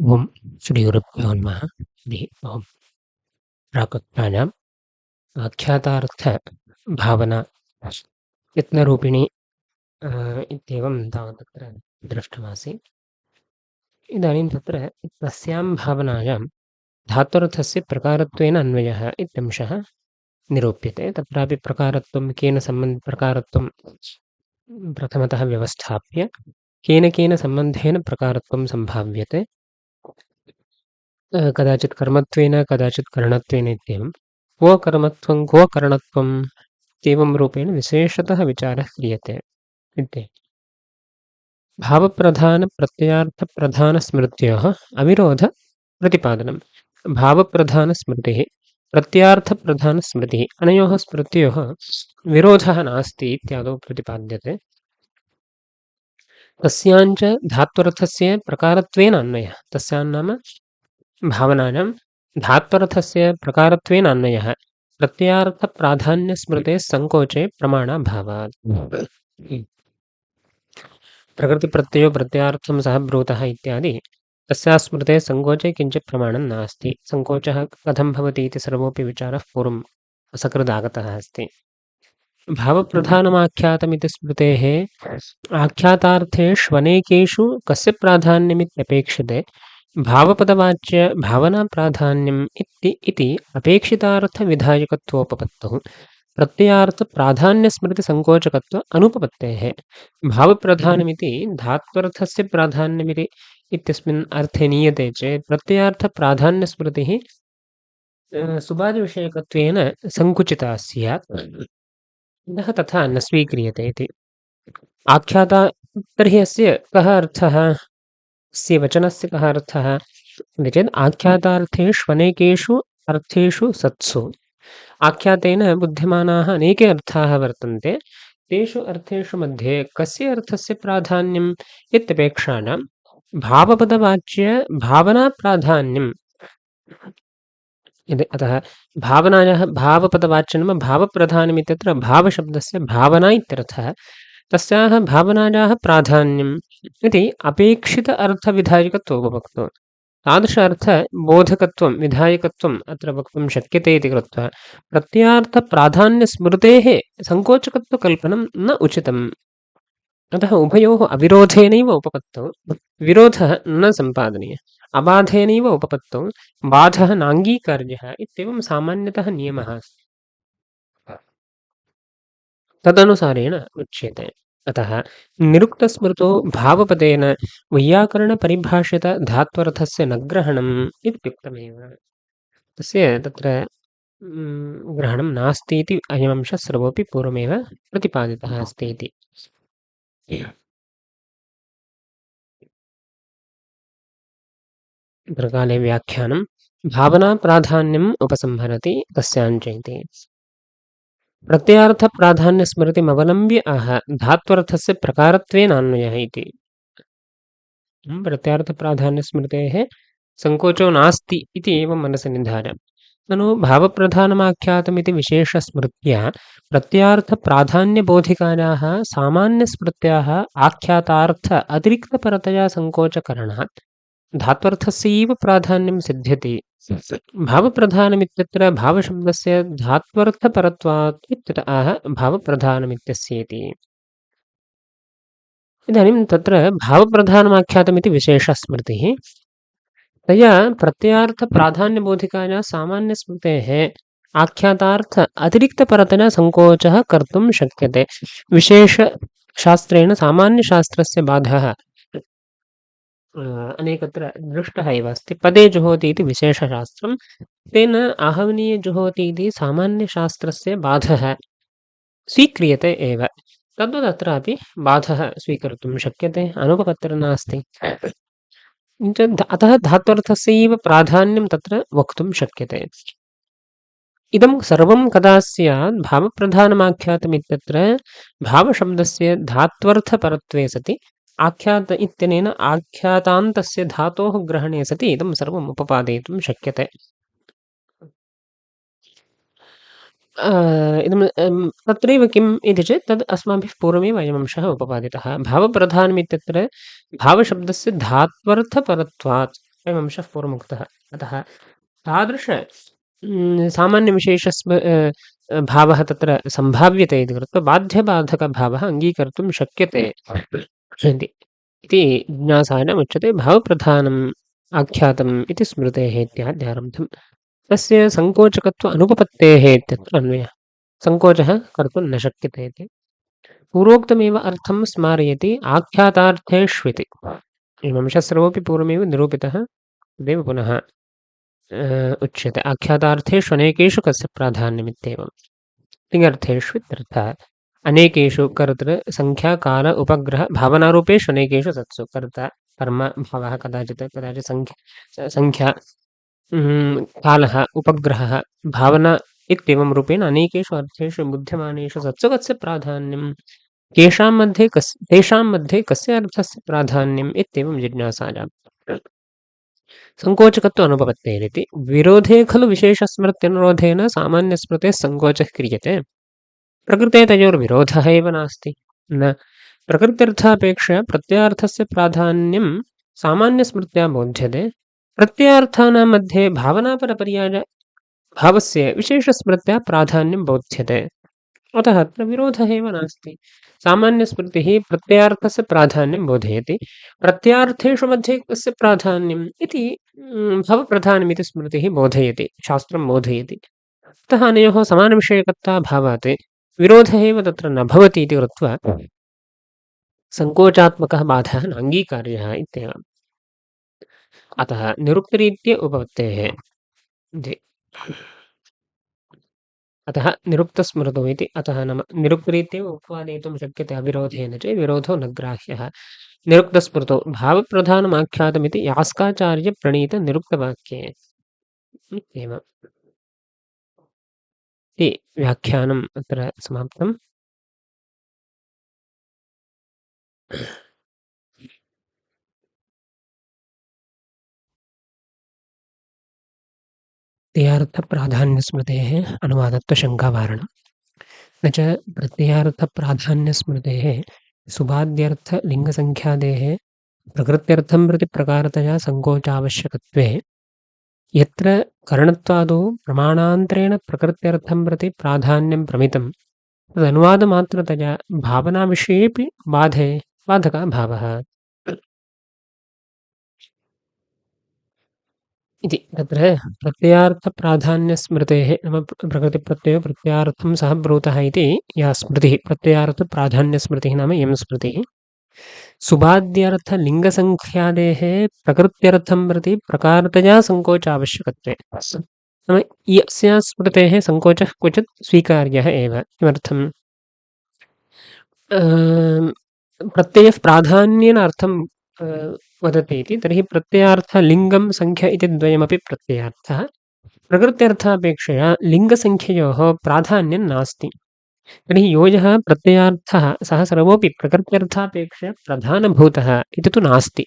ओम श्रीगुरुभ्यो नमः। हरिः ओम्। प्राक्तनाम् आख्यातार्थ भावना यत्नरूपिणी इत्येवं तावत् तत्र दृष्टमासीत्। इदानीं तत्र तस्यां भावनायां धात्वर्थस्य प्रकारत्वेन अन्वयः इत्यंशः निरूप्यते। तत्रापि प्रकारत्वं प्रकारत्वं प्रथमतः व्यवस्थाप्य केन सम्बन्धेन प्रकारत्वं सम्भाव्यते। कदाचित् कर्मत्वेन कदाचित् करणत्वेन इत्येवं क्व कर्मत्वं क्व करणत्वम् इत्येवं रूपेण विशेषतः विचारः क्रियते इति। भावप्रधानप्रत्ययार्थप्रधानस्मृत्योः अविरोधप्रतिपादनं। भावप्रधानस्मृतिः प्रत्यार्थप्रधानस्मृतिः अनयोः स्मृत्योः विरोधः नास्ति इत्यादौ प्रतिपाद्यते। तस्याञ्च धात्वर्थस्य प्रकारत्वेन अन्वयः। तस्यां नाम भावनायां धात्वर्थस्य प्रकारत्वेन अन्वयः प्रत्ययार्थप्राधान्यस्मृतेः सङ्कोचे प्रमाणाभावात्। प्रकृतिप्रत्ययो प्रत्ययार्थं सह ब्रूतः इत्यादि तस्याः स्मृतेः सङ्कोचे किञ्चित् प्रमाणं नास्ति। सङ्कोचः कथं भवति इति सर्वोऽपि विचारः पूर्वम् असकृदागतः अस्ति। भावप्रधानमाख्यातमिति स्मृतेः आख्यातार्थेष्वनेकेषु कस्य प्राधान्यमित्यपेक्षते भावपदवाच्य भावनाप्राधान्यम् इति अपेक्षितार्थविधायकत्वोपपत्तुः प्रत्ययार्थप्राधान्यस्मृतिसङ्कोचकत्व अनुपपत्तेः। भावप्रधानमिति धात्वर्थस्य प्राधान्यमिति इत्यस्मिन् अर्थे नीयते चेत् प्रत्ययार्थप्राधान्यस्मृतिः सुबादिविषयकत्वेन सङ्कुचिता स्यात्। अतः तथा न स्वीक्रियते इति। आख्याता तर्हि अस्य कः अर्थः? अस्य वचनस्य कः अर्थः इति चेत् आख्यातार्थेष्वनेकेषु अर्थेषु सत्सु आख्यातेन बुध्यमानाः अनेके अर्थाः वर्तन्ते। तेषु अर्थेषु मध्ये कस्य अर्थस्य प्राधान्यम् इत्यपेक्षाणां भावपदवाच्य भावनाप्राधान्यम् इति। अतः भावनायाः भावपदवाच्य नाम भावप्रधानमित्यत्र भावशब्दस्य भावना इत्यर्थः। तस्याः भावनायाः प्राधान्यम् इति अपेक्षित अर्थविधायकत्वोपपत्तौ तादृश अर्थबोधकत्वं विधायकत्वम् अत्र वक्तुं शक्यते इति कृत्वा प्रत्ययार्थप्राधान्यस्मृतेः सङ्कोचकत्वकल्पनं न उचितम्। अतः उभयोः अविरोधेनैव उपपत्तौ विरोधः न सम्पादनीयः। अबाधेनैव उपपत्तौ बाधः नाङ्गीकार्यः इत्येवं सामान्यतः नियमः अस्ति। तदनुसारेण उच्यते। अतः निरुक्तस्मृतो भावपदेन वैयाकरणपरिभाषितधात्वर्थस्य न ग्रहणम् इत्युक्तमेव। तस्य तत्र ग्रहणं नास्ति इति अयमंशः सर्वोऽपि पूर्वमेव प्रतिपादितः अस्ति इति। प्रकाले व्याख्यानं भावनाप्राधान्यम् उपसंहरति तस्याञ्च इति। प्रत्ययार्थप्राधान्यस्मृतिमवलम्ब्य आह धात्वर्थस्य प्रकारत्वेनान्वयः इति। प्रत्ययार्थप्राधान्यस्मृतेः सङ्कोचो नास्ति इति एवं मनसि निधाय। ननु भावप्रधानमाख्यातमिति विशेषस्मृत्या प्रत्ययार्थप्राधान्यबोधिकायाः सामान्यस्मृत्याः आख्यातार्थ अतिरिक्तपरतया सङ्कोचकरणात् धात्वर्थस्यैव प्राधान्यं सिद्ध्यति। भावप्रधानमित्यत्र भावशब्दस्य धात्वर्थपरत्वात् इत्यत आह भावप्रधानमित्यस्येति। इदानीं तत्र भावप्रधानमाख्यातमिति विशेषस्मृतिः तया प्रत्ययार्थप्राधान्यबोधिकाया सामान्यस्मृतेः आख्यातार्थ अतिरिक्तपरतया सङ्कोचः कर्तुं शक्यते। विशेषशास्त्रेण सामान्यशास्त्रस्य बाधः अनेकत्र दृष्टः एव अस्ति। पदे जुहोति इति विशेषशास्त्रं तेन आहवनीयजुहोति इति सामान्यशास्त्रस्य बाधः स्वीक्रियते एव। तद्वदत्रापि बाधः स्वीकर्तुं शक्यते, अनुपपत्तिर् नास्ति। अतः धात्वर्थस्यैव प्राधान्यं तत्र वक्तुं शक्यते। इदं सर्वं कदा स्यात् भावप्रधानमाख्यातमित्यत्र भावशब्दस्य धात्वर्थपरत्वे सति आख्यात इत्यनेन आख्यातान्तस्य धातोः ग्रहणे सति इदं सर्वम् उपपादयितुं शक्यते। इदं तत्रैव किम् इति चेत् तद् अस्माभिः पूर्वमेव अयमंशः उपपादितः। भावप्रधानमित्यत्र भावशब्दस्य धात्वर्थपरत्वात् अयम् अंशः पूर्वमुक्तः। अतः तादृश सामान्यविशेषस्म भावः तत्र सम्भाव्यते इति कृत्वा बाध्यबाधकभावः अङ्गीकर्तुं शक्यते इति जिज्ञासायाम् उच्यते। भावप्रधानम् आख्यातम् इति स्मृतेः इत्याद्यारब्धम्। तस्य सङ्कोचकत्व अनुपपत्तेः इत्यत्र अन्वयः। सङ्कोचः कर्तुं न शक्यते इति। पूर्वोक्तमेव अर्थं स्मारयति आख्यातार्थेष्विति। एवंशः सर्वोऽपि पूर्वमेव निरूपितः, तदेव पुनः उच्यते। आख्यातार्थेषु अनेकेषु कस्य प्राधान्यमित्येवं। तिङर्थेषु इत्यर्थः। अनेकेषु कर्तृ संख्या काल उपग्रह भावनारूपेषु अनेकेषु सत्सु कर्ता कर्म भावः कदाचित् संख्या कालः उपग्रहः भावना इत्येवं रूपेण अनेकेषु अर्थेषु बुध्यमानेषु सत्सु कस्य प्राधान्यं तेषां मध्ये कस्य अर्थस्य प्राधान्यम् इत्येवं जिज्ञासायाम्। सङ्कोचकत्व अनुपपत्तेरिति विरोधे खलु विशेषस्मृत्यनुरोधेन सामान्यस्मृतेः सङ्कोचः क्रियते। प्रकृते तयोर्विरोधः एव नास्ति। न प्रकृत्यर्थापेक्षया प्रत्ययार्थस्य प्राधान्यं सामान्यस्मृत्या बोध्यते। प्रत्ययार्थानां मध्ये भावनापरपर्यायभावस्य विशेषस्मृत्या प्राधान्यं बोध्यते। अतः अत्र विरोधः एव नास्ति। सामान्यस्मृतिः प्रत्ययार्थस्य प्राधान्यं बोधयति। प्रत्ययार्थेषु मध्ये कस्य प्राधान्यम् इति भवप्रधानमिति स्मृतिः बोधयति, शास्त्रं बोधयति। अतः अनयोः समानविषयकत्वाभावात् विरोधः एव तत्र न भवति इति कृत्वा सङ्कोचात्मकः बाधः नाङ्गीकार्यः इत्येव। अतः निरुक्तरीत्या उपपत्तेः इति। अतः निरुक्तस्मृतौ इति। अतः नाम निरुक्तरीत्येव उपपादयितुं शक्यते अविरोधेन चेत् विरोधो न ग्राह्यः। निरुक्तस्मृतौ भावप्रधानमाख्यातमिति यास्काचार्यप्रणीतनिरुक्तवाक्ये एवम् इति व्याख्यानम् अत्र समाप्तम्। प्रत्ययार्थप्राधान्यस्मृतेः अनुवादत्वशङ्कावारणम्। न च प्रत्ययार्थप्राधान्यस्मृतेः सुबाद्यर्थलिङ्गसङ्ख्यादेः प्रकृत्यर्थं प्रति प्रकारतया सङ्कोचावश्यकत्वे यत्र करणत्वादौ प्रमाणान्तरेण प्रकृत्यर्थं प्रति प्राधान्यं प्रमितं तदनुवादमात्रतया भावनाविषयेऽपि बाधकः भावः इति। तत्र प्रत्ययार्थप्राधान्यस्मृतेः नाम प्रकृतिप्रत्ययो प्रत्ययार्थं सः ब्रूतः इति या स्मृतिः प्रत्ययार्थप्राधान्यस्मृतिः नाम इयं स्मृतिः सुबाद्यर्थलिङ्गसङ्ख्यादेः प्रकृत्यर्थं प्रति प्रकारतया सङ्कोचावश्यकत्वे नाम यस्याः स्मृतेः सङ्कोचः क्वचित् स्वीकार्यः एव। किमर्थं प्रत्ययः प्राधान्येन अर्थं वदति इति। तर्हि प्रत्ययार्थलिङ्गं सङ्ख्या इति द्वयमपि प्रत्ययार्थः। प्रकृत्यर्थापेक्षया लिङ्गसङ्ख्ययोः प्राधान्यं नास्ति। तर्हि यो यः प्रत्ययार्थः सः सर्वोऽपि प्रकृत्यर्थापेक्षया प्रधानभूतः इति तु नास्ति।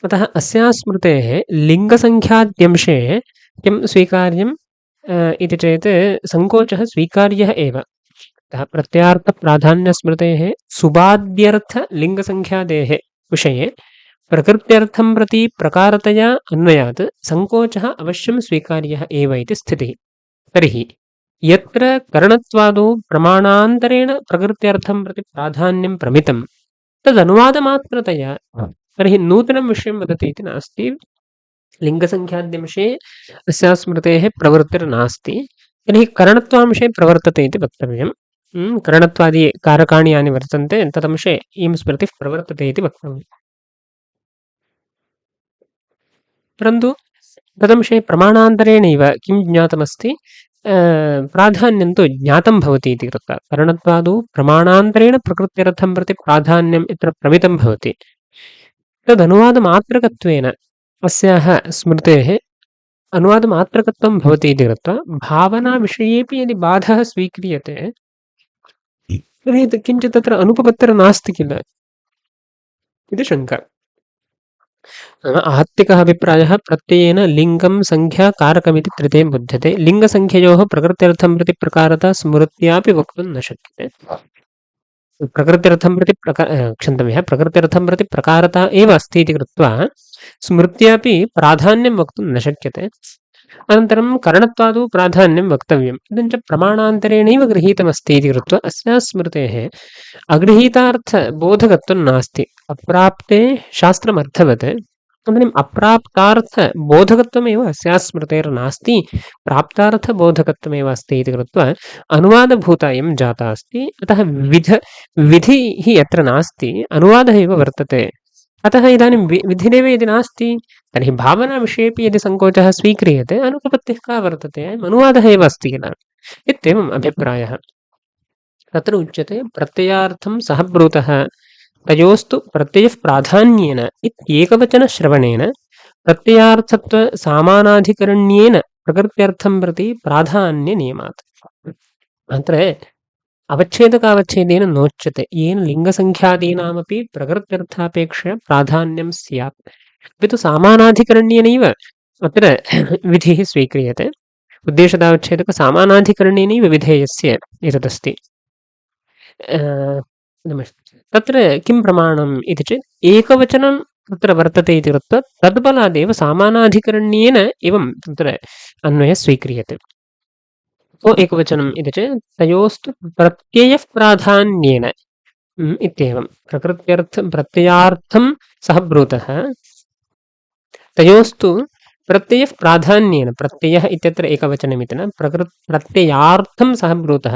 अतः अस्याः स्मृतेः लिङ्गसङ्ख्याद्यंशे किं स्वीकार्यम् इति चेत् सङ्कोचः स्वीकार्यः एव। अतः प्रत्ययार्थप्राधान्यस्मृतेः सुबाद्यर्थलिङ्गसङ्ख्यादेः विषये प्रकृत्यर्थं प्रति प्रकारतया अन्वयात् सङ्कोचः अवश्यं स्वीकार्यः एव इति स्थितिः। तर्हि यत्र करणत्वादौ प्रमाणान्तरेण प्रकृत्यर्थं प्रति प्राधान्यं प्रमितं तदनुवादमात्रतया तर्हि नूतनं विषयं वदति इति नास्ति। लिङ्गसङ्ख्याद्यंशे अस्याः स्मृतेः प्रवृत्तिर्नास्ति। तर्हि करणत्वांशे प्रवर्तते इति वक्तव्यं। करणत्वादि कारकाणि यानि वर्तन्ते तदंशे इयं स्मृतिः प्रवर्तते इति वक्तव्यम्। परन्तु तदंशे प्रमाणान्तरेणैव किं ज्ञातमस्ति प्राधान्यं तु ज्ञातं भवति इति कृत्वा करणत्वादौ प्रमाणान्तरेण प्रकृत्यर्थं प्रति प्राधान्यम् इत्र प्रमितं भवति। तदनुवादमात्रकत्वेन अस्याः स्मृतेः अनुवादमात्रकत्वं भवति इति कृत्वा भावनाविषयेपि यदि बाधः स्वीक्रियते तर्हि किञ्चित् तत्र अनुपपत्तिर्नास्ति किल इति शङ्का। आहत्तिकः अभिप्रायः प्रत्ययेन लिङ्गं संख्या कारकमिति तृतीयं बुध्यते। लिङ्गसङ्ख्ययोः प्रकृत्यर्थं प्रति प्रकारता स्मृत्यापि वक्तुं न शक्यते। प्रकृत्यर्थं प्रति प्रकारता एव अस्ति इति कृत्वा स्मृत्यापि प्राधान्यं वक्तुं न शक्यते। अनन्तरं करणत्वादौ प्राधान्यं वक्तव्यम्। इदञ्च प्रमाणान्तरेणैव गृहीतमस्ति इति कृत्वा अस्याः स्मृतेः अगृहीतार्थबोधकत्वं नास्ति। अप्राप्ते शास्त्रमर्थवत् तदानीम् अप्राप्तार्थबोधकत्वमेव अस्याः स्मृतेर्नास्ति, प्राप्तार्थबोधकत्वमेव अस्ति इति कृत्वा अनुवादभूता इयं जाता अस्ति। अतः विधिः यत्र नास्ति, अनुवादः एव वर्तते। अतः इदानीं विधिरेव यदि नास्ति तर्हि भावनाविषयेपि यदि सङ्कोचः स्वीक्रियते अनुपपत्तिः का वर्तते? अनुवादः एव अस्ति किल इत्येवम् अभिप्रायः। तत्र उच्यते प्रत्ययार्थं सः ब्रूतः तयोस्तु प्रत्ययः प्राधान्येन इत्येकवचनश्रवणेन प्रत्ययार्थत्वसामानाधिकरण्येन प्रकृत्यर्थं प्रति प्राधान्यनियमात्। अत्र अवच्छेदकावच्छेदेन नोच्यते, येन लिङ्गसङ्ख्यादीनामपि प्रकृत्यर्थापेक्षया प्राधान्यं स्यात्। अपि तु सामानाधिकरण्येनैव अत्र विधिः स्वीक्रियते। उद्देशतावच्छेदकसामानाधिकरण्येनैव विधेयस्य एतदस्ति। तत्र किं प्रमाणम् इति चेत् एकवचनं तत्र वर्तते इति कृत्वा तद्बलादेव सामानाधिकरण्येन एवं तत्र अन्वयः स्वीक्रियते। एकवचनम् इति चेत् तयोस्तु प्रत्ययः प्राधान्येन इत्येवं प्रत्ययार्थं सः ब्रूतः तयोस्तु प्रत्ययः प्राधान्येन, प्रत्ययः इत्यत्र एकवचनमिति न, प्रत्ययार्थं सः ब्रूतः,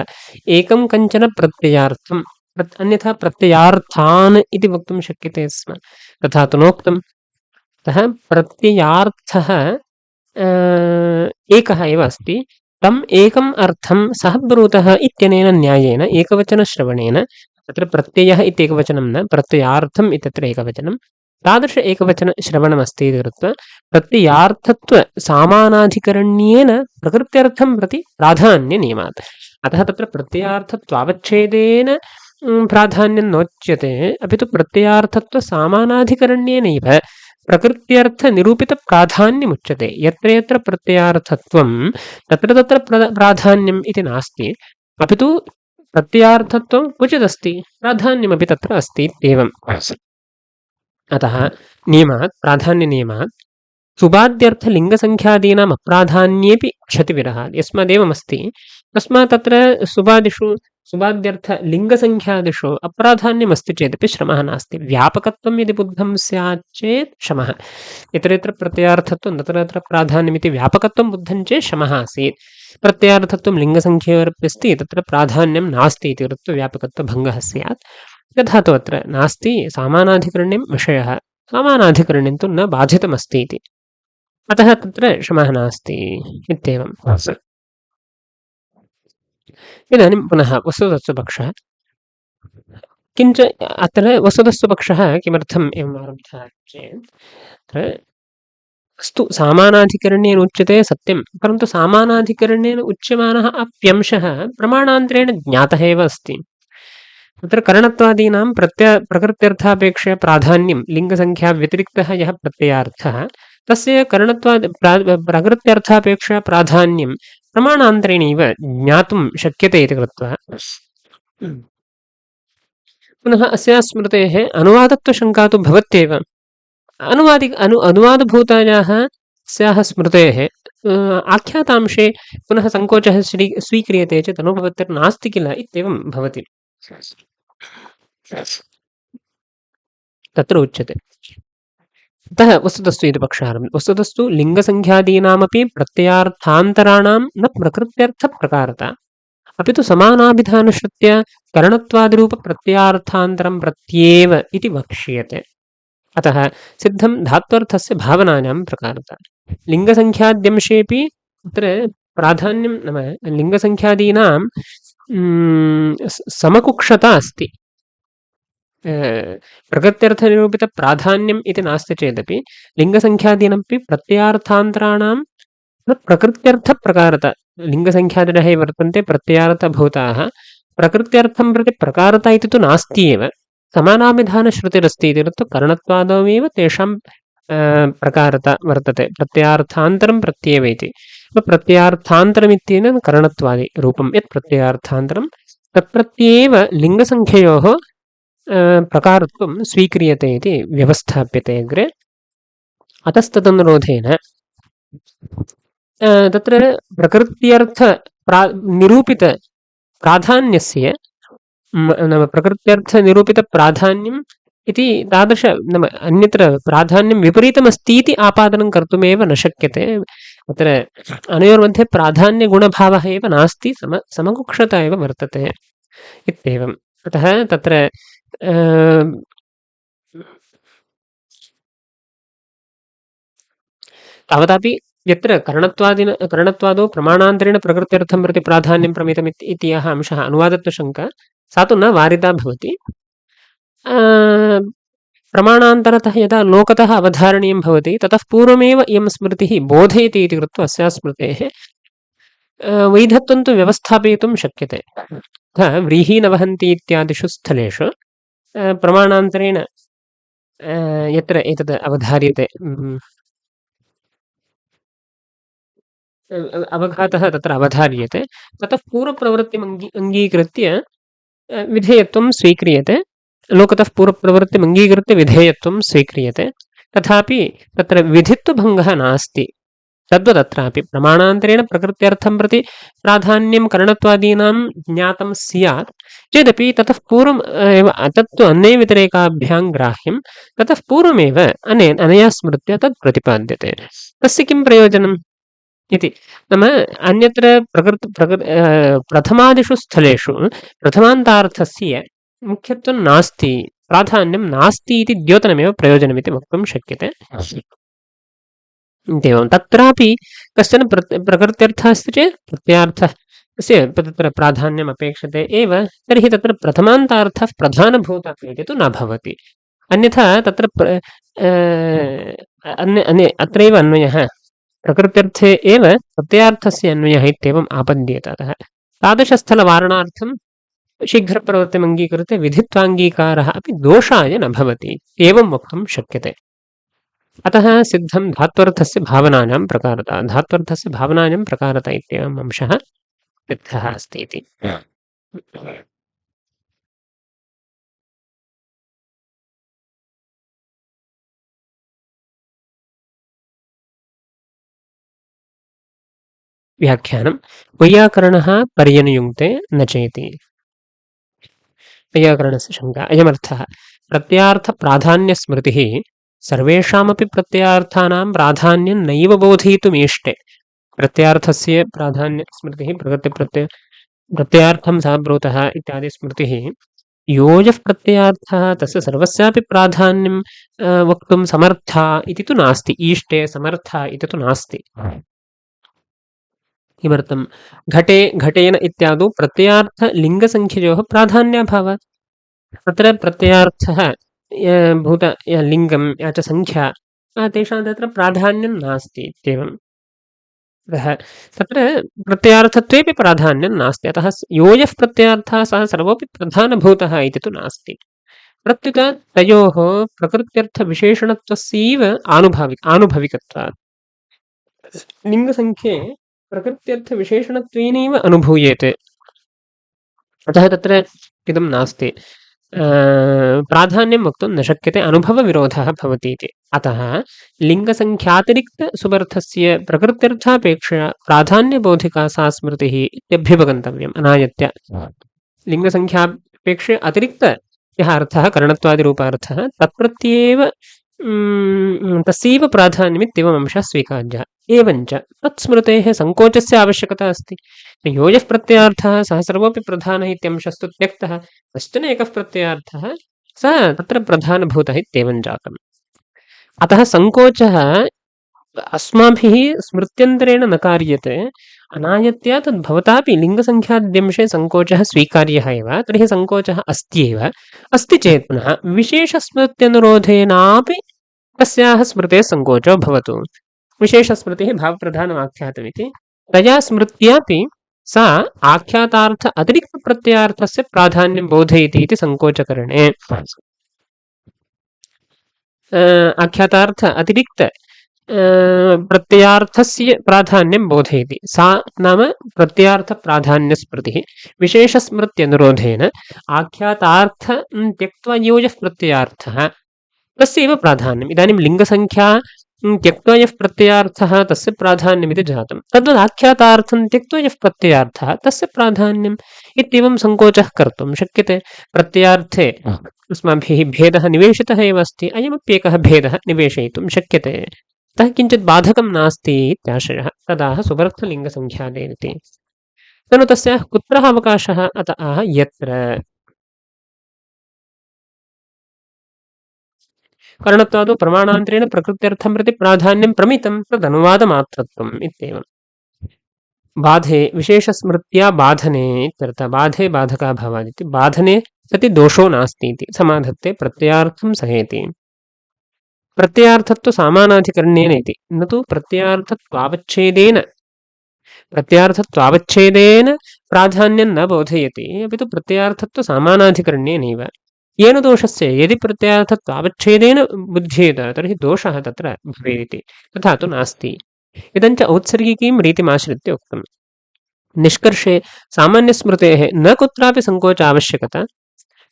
एकं कञ्चन प्रत्ययार्थं, अन्यथा प्रत्ययार्थान् इति वक्तुं शक्यते स्म, तथा तु नोक्तम्। अतः प्रत्ययार्थः एकः एव अस्ति, तम् एकम् अर्थं सः ब्रूतः इत्यनेन न्यायेन एकवचनश्रवणेन, तत्र प्रत्ययः इत्येकवचनं न, प्रत्ययार्थम् इत्यत्र एकवचनं, तादृश एकवचनश्रवणमस्ति इति कृत्वा प्रत्ययार्थत्वसामानाधिकरण्येन प्रकृत्यर्थं प्रति प्राधान्यनियमात्। अतः तत्र प्रत्ययार्थत्वावच्छेदेन प्राधान्यं नोच्यते, अपि तु प्रत्ययार्थत्वसामानाधिकरण्येनैव प्रकृत्यर्थनिरूपितप्राधान्यमुच्यते। यत्र यत्र प्रत्ययार्थत्वं तत्र तत्र प्राधान्यम् इति नास्ति, अपि तु प्रत्ययार्थत्वं क्वचिदस्ति, प्राधान्यमपि तत्र अस्ति इत्येवम्। अतः नियमात्, प्राधान्यनियमात् सुबाद्यर्थलिङ्गसङ्ख्यादीनाम् अप्राधान्येपि क्षतिविरहात्। यस्मादेवमस्ति तस्मात् तत्र सुबाद्यर्थलिङ्गसङ्ख्यादिषु अप्राधान्यमस्ति चेदपि श्रमः नास्ति। व्यापकत्वं यदि बुद्धं स्यात् चेत् श्रमः, यत्र यत्र प्रत्ययार्थत्वं तत्र तत्र प्राधान्यमिति व्यापकत्वं बुद्धं चेत् श्रमः आसीत्। प्रत्ययार्थत्वं लिङ्गसङ्ख्ययोरपि अस्ति, तत्र प्राधान्यं नास्ति इति कृत्वा व्यापकत्वभङ्गः स्यात्। तथा तु अत्र नास्ति, सामानाधिकरण्यं विषयः, सामानाधिकरण्यं तु न बाधितमस्ति इति, अतः तत्र श्रमः नास्ति इत्येवम्। इदानीं पुनः वस्तुतत्त्वपक्षः। किञ्च अत्र वस्तुतत्त्वपक्षः किमर्थम् एवम् आरब्धः चेत्, अस्तु सामानाधिकरण्येन उच्यते सत्यं, परन्तु सामानाधिकरण्येन उच्यमानः अप्यंशः प्रमाणान्तरेण ज्ञातः एव अस्ति। तत्र करणत्वादीनां प्रकृत्यर्थापेक्षया प्राधान्यं लिङ्गसङ्ख्याव्यतिरिक्तः यः प्रत्ययार्थः, तस्य प्रकृत्यर्थापेक्षया प्राधान्यं प्रमाणान्तरेणैव ज्ञातुं शक्यते इति कृत्वा पुनः अस्याः स्मृतेः अनुवादत्वशङ्का तु भवत्येव। अनुवादभूतायाः स्याः स्मृतेः आख्यातांशे पुनः सङ्कोचः स्वीक्रियते चेत् अनुपपत्तिर्नास्ति किल इत्येवं भवति। तत्र उच्यते। अतः वस्तुतस्तु इति पक्षारम्भः। वस्तुतस्तु लिङ्गसङ्ख्यादीनामपि प्रत्ययार्थान्तराणां न प्रकृत्यर्थप्रकारता, अपि तु समानाभिधानश्रुत्या करणत्वादिरूपप्रत्ययार्थान्तरं प्रत्येव इति वक्ष्यते। अतः सिद्धं धात्वर्थस्य भावनानां प्रकारता। लिङ्गसङ्ख्याद्यंशेऽपि तत्र प्राधान्यं नाम लिङ्गसङ्ख्यादीनां समकुक्षता अस्ति। प्रकृत्यर्थनिरूपितप्राधान्यम् इति नास्ति चेदपि लिङ्गसङ्ख्यादीनमपि प्रत्ययार्थान्तराणां न प्रकृत्यर्थप्रकारता। लिङ्गसङ्ख्यादिनः ये वर्तन्ते प्रत्ययार्थभूताः, प्रकृत्यर्थं प्रति प्रकारता इति तु नास्ति एव। समानाभिधानश्रुतिरस्ति इति कृत्वा करणत्वादौ तेषां प्रकारता वर्तते, प्रत्ययार्थान्तरं प्रत्येव इति। प्रत्ययार्थान्तरमित्येन करणत्वादि रूपं यत् प्रत्ययार्थान्तरं तत्प्रत्येव लिङ्गसङ्ख्ययोः प्रकारत्वं स्वीक्रियते इति व्यवस्थाप्यते अग्रे। अतस्तदनुरोधेन तत्र प्रकृत्यर्थ निरूपितप्राधान्यस्य नाम प्रकृत्यर्थनिरूपितप्राधान्यम् इति तादृश नाम अन्यत्र प्राधान्यं विपरीतमस्तीति आपादनं कर्तुमेव न शक्यते। अत्र अनयोर्मध्ये प्राधान्यगुणभावः एव नास्ति, समकुक्षता एव वर्तते इत्येवम्। अतः तत्र तावदापि यत्र करणत्वादौ प्रमाणान्तरेण प्रकृत्यर्थं प्रति प्राधान्यं प्रमितम् इति यः अंशः अनुवादत्वशङ्का सा तु न वारिता भवति। प्रमाणान्तरतः यदा लोकतः अवधारणीयं भवति ततः पूर्वमेव इयं स्मृतिः बोधयति इति कृत्वा अस्याः स्मृतेः वैधत्वं तु व्यवस्थापयितुं शक्यते। व्रीहि न वहन्ति इत्यादिषु स्थलेषु प्रमाणान्तरेण यत्र एतद् अवधार्यते अवघातः तत्र अवधार्यते ततः पूर्वप्रवृत्तिम् अङ्गीकृत्य विधेयत्वं स्वीक्रियते। लोकतः पूर्वप्रवृत्तिम् अङ्गीकृत्य विधेयत्वं स्वीक्रियते। तथापि तत्र विधित्वभङ्गः नास्ति। तद्वदत्रापि प्रमाणान्तरेण प्रकृत्यर्थं प्रति प्राधान्यं करणत्वादीनां ज्ञातं स्यात् चेदपि ततः पूर्वम् एव तत्तु अन्ये व्यतिरेकाभ्यां ग्राह्यं ततः पूर्वमेव अनया स्मृत्या तत् प्रतिपाद्यते। तस्य किं प्रयोजनम् इति नाम अन्यत्र प्रथमादिषु स्थलेषु प्रथमान्तार्थस्य मुख्यत्वं नास्ति, प्राधान्यं नास्ति इति द्योतनमेव प्रयोजनमिति वक्तुं शक्यते। इत्येवं तत्रापि कश्चन प्रकृत्यर्थः अस्ति चेत् प्रत्यार्थः तस्य तत्र प्राधान्यम् अपेक्षते एव, तर्हि तत्र प्रथमान्तार्थः प्रधानभूतः इति तु न भवति। अन्यथा तत्र अत्रैव अन्वयः प्रकृत्यर्थे एव प्रत्यार्थस्य अन्वयः इत्येवम् आपद्येत। अतः तादृशस्थलवारणार्थं शीघ्रप्रवृत्तिम् अङ्गीकृत्य विधित्वाङ्गीकारः अपि दोषाय न भवति एवं वक्तुं शक्यते। अतः सिद्धं धात्वर्थस्य भावनायां प्रकारता इत्येवम् अंशः सिद्धः अस्ति इति। व्याख्यानं वैयाकरणः पर्यनुयुङ्क्ते न चेति। वैयाकरणस्य शङ्का अयमर्थः प्रत्यार्थप्राधान्यस्मृतिः सर्वेषामपि प्रत्यार्थानां प्राधान्यं नैव बोधयितुमीष्टे। प्रत्यार्थस्य प्राधान्यस्मृतिः प्रत्यार्थं सम्ब्रूतः इत्यादि स्मृतिः यो यः प्रत्यार्थः तस्य सर्वस्यापि प्राधान्यं वक्तुं समर्था इति तु नास्ति। ईष्टे समर्था इति तु नास्ति। किमर्थं घटेन इत्यादौ प्रत्ययार्थलिङ्गसङ्ख्ययोः प्राधान्याभावात्। तत्र प्रत्ययार्थः भूत लिङ्गं या च सङ्ख्या तेषां तत्र प्राधान्यं नास्ति इत्येवम्। अतः तत्र प्रत्ययार्थत्वेपि प्राधान्यं नास्ति। अतः यो यः प्रत्ययार्थः सः सर्वोऽपि प्रधानभूतः इति तु नास्ति। प्रत्युत तयोः प्रकृत्यर्थविशेषणत्वस्यैव आनुभविकत्वात् लिङ्गसङ्ख्ये प्रकृत्यर्थविशेषणत्वेनैव अनुभूयेते। अतः तत्र इदं नास्ति, प्राधान्यं वक्तुं न शक्यते, अनुभवविरोधः भवति इति। अतः लिङ्गसङ्ख्यातिरिक्तसुबर्थस्य प्रकृत्यर्थापेक्षया प्राधान्यबोधिका सा स्मृतिः इत्यभ्युपगन्तव्यम् अनायत्य। लिङ्गसङ्ख्यापेक्षया अतिरिक्त यः अर्थः करणत्वादिरूपार्थः तत्प्रत्येव तस्यैव प्राधान्यमित्येवम् अंशः स्वीकार्यः। एवञ्च तत्स्मृतेः सङ्कोचस्य आवश्यकता अस्ति। यो यः प्रत्ययार्थः सः सर्वोऽपि प्रधानः इत्यंशस्तु त्यक्तः, कश्चन एकः प्रत्ययार्थः सः तत्र प्रधानभूतः इत्येवं जातम्। अतः सङ्कोचः अस्माभिः स्मृत्यन्तरेण न कार्यते, अनायत्या तद्भवतापि लिङ्गसङ्ख्याद्यंशे सङ्कोचः स्वीकार्यः एव। तर्हि सङ्कोचः अस्त्येव। अस्ति चेत् पुनः विशेषस्मृत्यनुरोधेनापि तस्याः स्मृतेः सङ्कोचो भवतु। विशेषस्मृतिः भावप्रधानमाख्यातमिति तया स्मृत्यापि सा आख्यातार्थ अतिरिक्तप्रत्ययार्थस्य प्राधान्यं बोधयति इति सङ्कोचकरणे। आख्यातार्थ अतिरिक्त प्रत्ययार्थस्य प्राधान्यं बोधयति, सा नाम प्रत्ययार्थप्राधान्यस्मृतिः। विशेषस्मृत्यनुरोधेन आख्यातार्थं त्यक्त्वा यो यः प्रत्ययार्थः तस्यैव प्राधान्यम्। इदानीं लिङ्गसङ्ख्या त्यक्त्वा यः प्रत्ययार्थः तस्य प्राधान्यमिति जातं तद्वदाख्यातार्थं त्यक्त्वा यः प्रत्ययार्थः तस्य प्राधान्यम् इत्येवं सङ्कोचः कर्तुं शक्यते प्रत्ययार्थे अस्माभिः भेदः निवेशितः एव अस्ति अयमप्येकः भेदः निवेशयितुं शक्यते अतः किञ्चित् बाधकं नास्ति इत्याशयः तदाह सुबर्थलिङ्गसङ्ख्यादेरिति ननु तस्याः कुत्रः अवकाशः अत आह यत्र कारणत्वादौ प्रमाणान्तरेण प्रकृत्यर्थं प्रति प्राधान्यं प्रमितं तदनुवादमात्रत्वम् इत्येवम् बाधे विशेषस्मृत्या बाधने इत्यर्थः बाधे बाधकाभावादिति बाधने सति दोषो नास्ति इति समाधत्ते प्रत्ययार्थं सहेति प्रत्ययार्थत्व सामानाधिकरण्येन इति न तु प्रत्ययार्थत्वावच्छेदेन प्राधान्यं न बोधयति अपि तु प्रत्ययार्थत्व सामानाधिकरण्येनैव येन दोषस्य यदि प्रत्ययार्थत्वावच्छेदेन बुध्येत तर्हि दोषः तत्र भवेदिति तथा तु नास्ति इदञ्च औत्सर्गिकीं रीतिमाश्रित्य उक्तम् निष्कर्षे सामान्यस्मृतेः न कुत्रापि सङ्कोचावश्यकता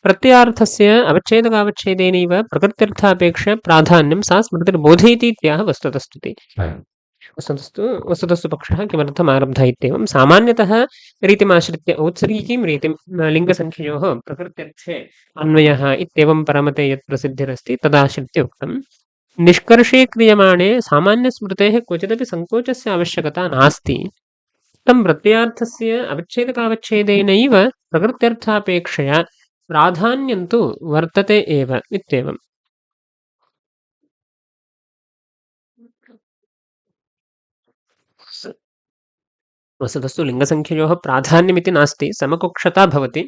प्रत्ययार्थस्य अवच्छेदकावच्छेदेनैव प्रकृत्यर्थापेक्षया प्राधान्यं सा स्मृतिर्बोधयति इत्याह वस्तुतस्तुति वस्तुतस्तु पक्षः किमर्थम् आरब्धः इत्येवं सामान्यतः रीतिमाश्रित्य औत्सर्गिकीं रीतिं लिङ्गसङ्ख्ययोः प्रकृत्यर्थे अन्वयः इत्येवं परमते यत् प्रसिद्धिरस्ति तदाश्रित्य उक्तम् निष्कर्षे क्रियमाणे सामान्यस्मृतेः क्वचिदपि सङ्कोचस्य आवश्यकता नास्ति तं प्रत्ययार्थस्य अवच्छेदकावच्छेदेनैव प्रकृत्यर्थापेक्षया प्राधान्यं तु वर्तते एव इत्येवम् वस्तुतस्तु लिङ्गसङ्ख्ययोः प्राधान्यमिति नास्ति समकक्षता भवति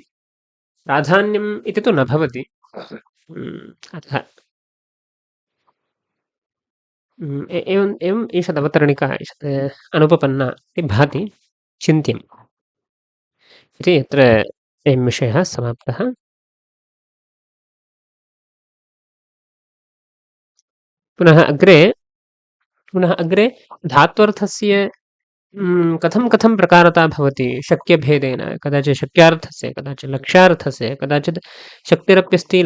प्राधान्यम् इति तु न भवति अतः एवम् ईषदवतरणिका ईषत् अनुपपन्ना इति भाति चिन्त्यम् इति यत्र अयं विषयः समाप्तः पुनः अग्रे धात्वर्थस्य कथं प्रकारता भवति शक्यभेदेन कदाचित् शक्यार्थस्य कदाचित् लक्ष्यार्थस्य कदाचित् शक्तिरप्यस्ति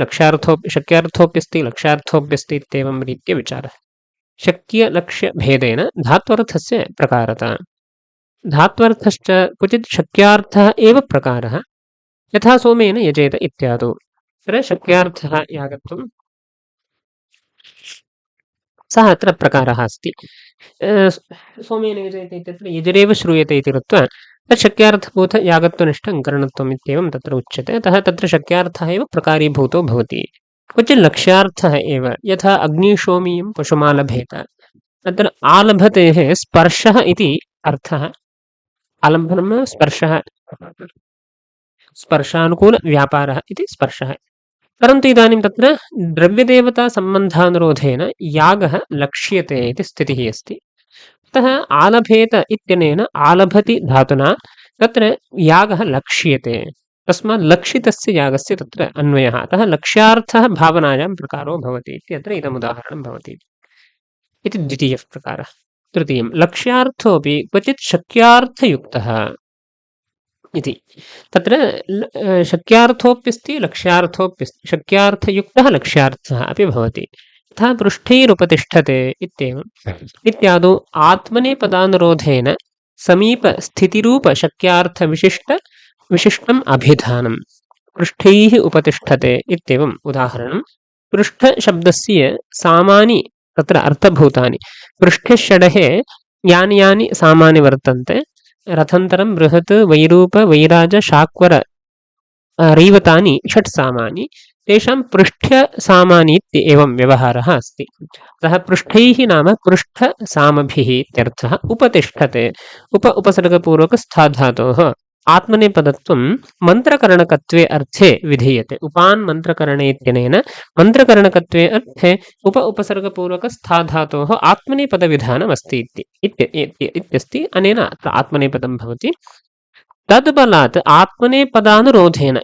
शक्यार्थोऽप्यस्ति लक्ष्यार्थोऽप्यस्ति इत्येवं रीत्या विचारः शक्यलक्ष्यभेदेन धात्वर्थस्य प्रकारता धात्वर्थश्च क्वचित् शक्यार्थः एव प्रकारः यथा सोमेन यजेत इत्यादौ तत्र शक्यार्थः यागत्वं सः अत्र प्रकारः अस्ति सोमेन यजेत इत्यत्र यजिरेव श्रूयते इति कृत्वा तत् शक्यार्थभूतयागत्वनिष्ठं करणत्वम् इत्येवं तत्र उच्यते अतः तत्र शक्यार्थः एव प्रकारीभूतो भवति क्वचित् लक्ष्यार्थः एव यथा अग्निशोमीयं पशुमालभेत अत्र आलभतेः स्पर्शः इति अर्थः आलम्बनं स्पर्शः स्पर्शानुकूलव्यापारः इति स्पर्शः परन्तु इदानीं तत्र द्रव्यदेवतासम्बन्धानुरोधेन यागः लक्ष्यते इति स्थितिः अस्ति अतः आलभेत इत्यनेन आलभति धातुना तत्र यागः लक्ष्यते तस्मात् लक्षितस्य यागस्य तत्र अन्वयः अतः लक्ष्यार्थः भावनायां प्रकारो भवति इत्यत्र इदमुदाहरणं भवति इति द्वितीयः प्रकारः तृतीयं लक्ष्यार्थोऽपि क्वचित् शक्यार्थयुक्तः इति तत्र शक्यार्थोऽप्यस्ति लक्ष्यार्थोऽप्यस्ति शक्यार्थयुक्तः लक्ष्यार्थः अपि भवति तथा पृष्ठैरुपतिष्ठते इत्येवम् इत्यादौ आत्मनेपदानुरोधेन समीपस्थितिरूपशक्यार्थविशिष्टम् अभिधानं पृष्ठैः उपतिष्ठते इत्येवम् उदाहरणं पृष्ठशब्दस्य सामानि तत्र अर्थभूतानि पृष्ठषडः यानि सामानि वर्तन्ते रथन्तरं बृहत् वैरूप वैराज शाक्वर रैवतानि षट् सामानि तेषां पृष्ठसामानि इत्येवं व्यवहारः अस्ति अतः पृष्ठैः नाम पृष्ठसामभिः इत्यर्थः उपतिष्ठते उपसर्गपूर्वकस्थाधातोः आत्मनेपदत्वं मन्त्रकरणकत्वे अर्थे विधीयते उपान् मन्त्रकरणे इत्यनेन मन्त्रकरणकत्वे अर्थे उपसर्गपूर्वकस्थाधातोः आत्मनेपदविधानमस्ति इत्यस्ति अनेन अत्र आत्मनेपदं भवति तद्बलात् आत्मनेपदानुरोधेन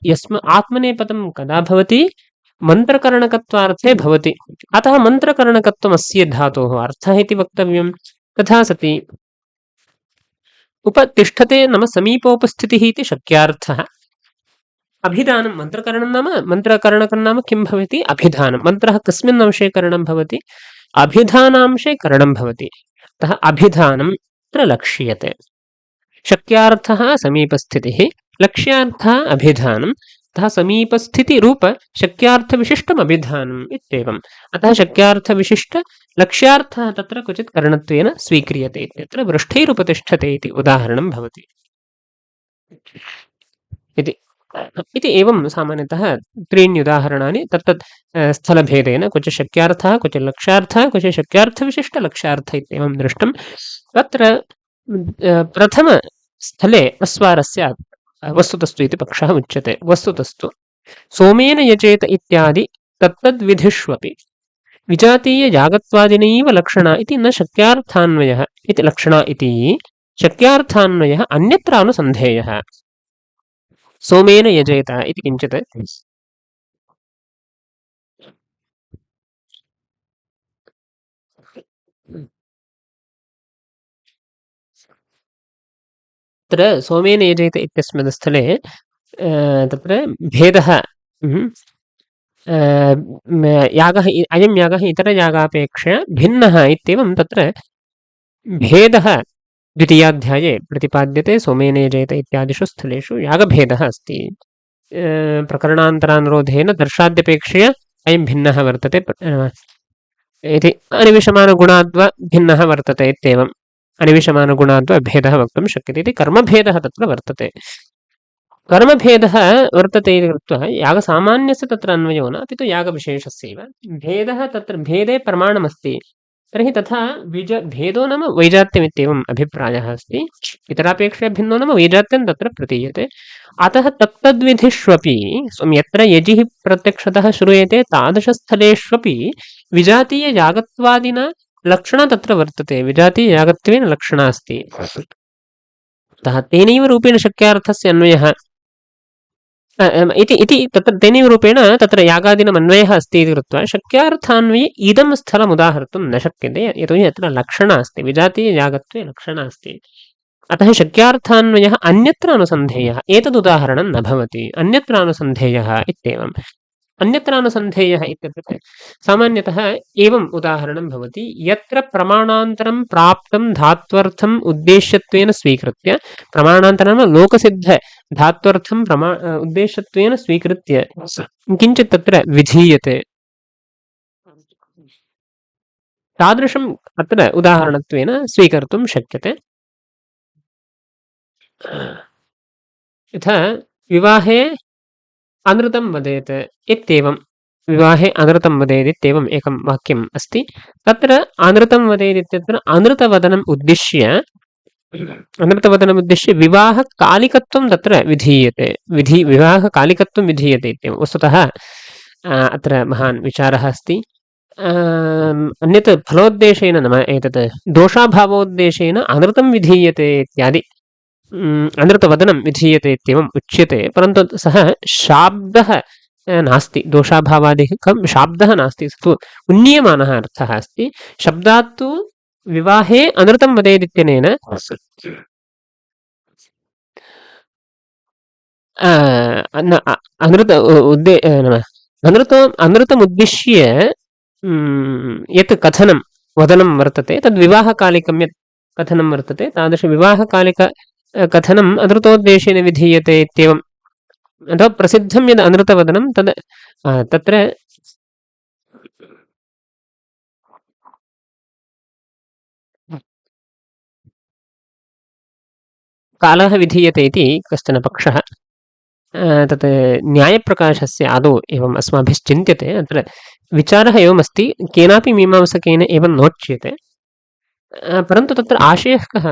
आत्मनेपदं कदा भवति मन्त्रकरणकत्वार्थे भवति अतः मन्त्रकरणकत्वमस्य धातोः अर्थः इति वक्तव्यं तथा सति उपतिष्ठते नाम समीपोपस्थितिः इति शक्यार्थः अभिधानं मन्त्रकरणं नाम किं भवति अभिधानं मन्त्रः कस्मिन् अंशे करणं भवति अभिधानांशे करणं भवति। अतः अभिधानं तत्र लक्ष्यते। शक्यार्थः समीपस्थितिः, लक्ष्यार्थः अभिधानम्, अतः समीपस्थितिरूप शक्यार्थविशिष्टम् अभिधानम् इत्येवम्। अतः शक्यार्थविशिष्ट लक्ष्यार्थः तत्र क्वचित् करणत्वेन स्वीक्रियते इत्यत्र वृष्टैरुपतिष्ठते इति उदाहरणं भवति इति एवं सामान्यतः त्रीणि उदाहरणानि तत्तत् स्थलभेदेन क्वचित् शक्यार्थः, क्वचित् लक्ष्यार्थः, क्वचित् शक्यार्थविशिष्टलक्ष्यार्थः इत्येवं दृष्टं। तत्र प्रथमस्थले अस्वारस्य वस्तुतस्तु इति पक्षः उच्यते। वस्तुतस्तु सोमेन यजेत इत्यादि तत्तद्विधिष्वपि विजातीययागत्वादिनैव लक्षणा इति न शक्यार्थान्वयः इति लक्षणा इति शक्यार्थान्वयः अन्यत्रानुसन्धेयः। सोमेन यजेत इति किञ्चित् तत्र सोमेन यजेत इत्यस्मिन् स्थले तत्र भेदः यागः अयं यागः इतरयागापेक्षया भिन्नः इत्येवं तत्र भेदः द्वितीयाध्याये प्रतिपाद्यते। सोमेन यजेत इत्यादिषु स्थलेषु यागभेदः अस्ति। प्रकरणान्तरानुरोधेन दर्शाद्यपेक्षया अयं भिन्नः वर्तते इति अनिविषमानगुणाद्वा भिन्नः वर्तते इत्येवम् अनिविषमानगुणाद्वा भेदः वक्तुं शक्यते इति कर्मभेदः तत्र वर्तते। कर्मभेदः वर्तते इति कृत्वा यागसामान्यस्य तत्र अन्वयो न, अपि तु यागविशेषस्यैव भेदः तत्र भेदे प्रमाणमस्ति। तर्हि तथा भेदो नाम वैजात्यमित्येवम् अभिप्रायः अस्ति। इतरापेक्षया भिन्नो नाम वैजात्यं तत्र प्रतीयते। अतः तत्तद्विधिष्वपि यत्र यजिः प्रत्यक्षतः श्रूयते तादृशस्थलेष्वपि विजातीययागत्वादिना लक्षणा तत्र वर्तते। विजातीययागत्वेन लक्षणा अस्ति। अतः तेनैव रूपेण शक्यार्थस्य अन्वयः इति तत्र तेनैव रूपेण तत्र यागादीनाम् अन्वयः अस्ति इति कृत्वा शक्यार्थान्वये इदं स्थलम् उदाहर्तुं न शक्यते। यतोहि अत्र लक्षणा अस्ति, विजातीययागत्वे लक्षणा अस्ति। अतः शक्यार्थान्वयः अन्यत्र अनुसन्धेयः, एतदुदाहरणं न भवति, अन्यत्र अनुसन्धेयः इत्येवम्। अन्यत्रानुसन्धेयः इत्युक्ते सामान्यतः एवम् उदाहरणं भवति। यत्र प्रमाणान्तरं प्राप्तं धात्वर्थम् उद्देश्यत्वेन स्वीकृत्य, प्रमाणान्तरं लोकसिद्ध धात्वर्थं उद्देश्यत्वेन स्वीकृत्य किञ्चित् तत्र विधीयते, तादृशम् अत्र उदाहरणत्वेन स्वीकर्तुं शक्यते। यथा विवाहे अनृतं वदेत् इत्येवं, विवाहे अनृतं वदेत् इत्येवम् एकं वाक्यम् अस्ति। तत्र अनृतं वदेत् इत्यत्र अनृतवदनम् उद्दिश्य विवाहकालिकत्वं तत्र विधीयते। विवाहकालिकत्वं विधीयते इत्येवं। वस्तुतः अत्र महान् विचारः अस्ति। अन्यत् फलोद्देशेन नाम एतत् दोषाभावोद्देशेन अनृतं विधीयते इत्यादि अनृतवदनं विधीयते इत्येवम् उच्यते। परन्तु सः शाब्दः नास्ति, दोषाभावादिकं शाब्दः नास्ति, स तु उन्नीयमानः अर्थः अस्ति। शब्दात् तु विवाहे अनृतं वदेदित्यनेन अनृतमुद्दिश्य यत् कथनं वदनं वर्तते तद्विवाहकालिकं यत् कथनं वर्तते तादृशविवाहकालिक कथनम् अनृतोद्देशेन विधीयते इत्येवम्। अथवा प्रसिद्धं यद् अनृतवदनं तद् तत्र कालः विधीयते इति कश्चन पक्षः। तत् न्यायप्रकाशस्य आदौ एवम् अस्माभिश्चिन्त्यते। अत्र विचारः एवमस्ति, केनापि मीमांसकेन एवं नोच्यते। परन्तु तत्र आशयः कः,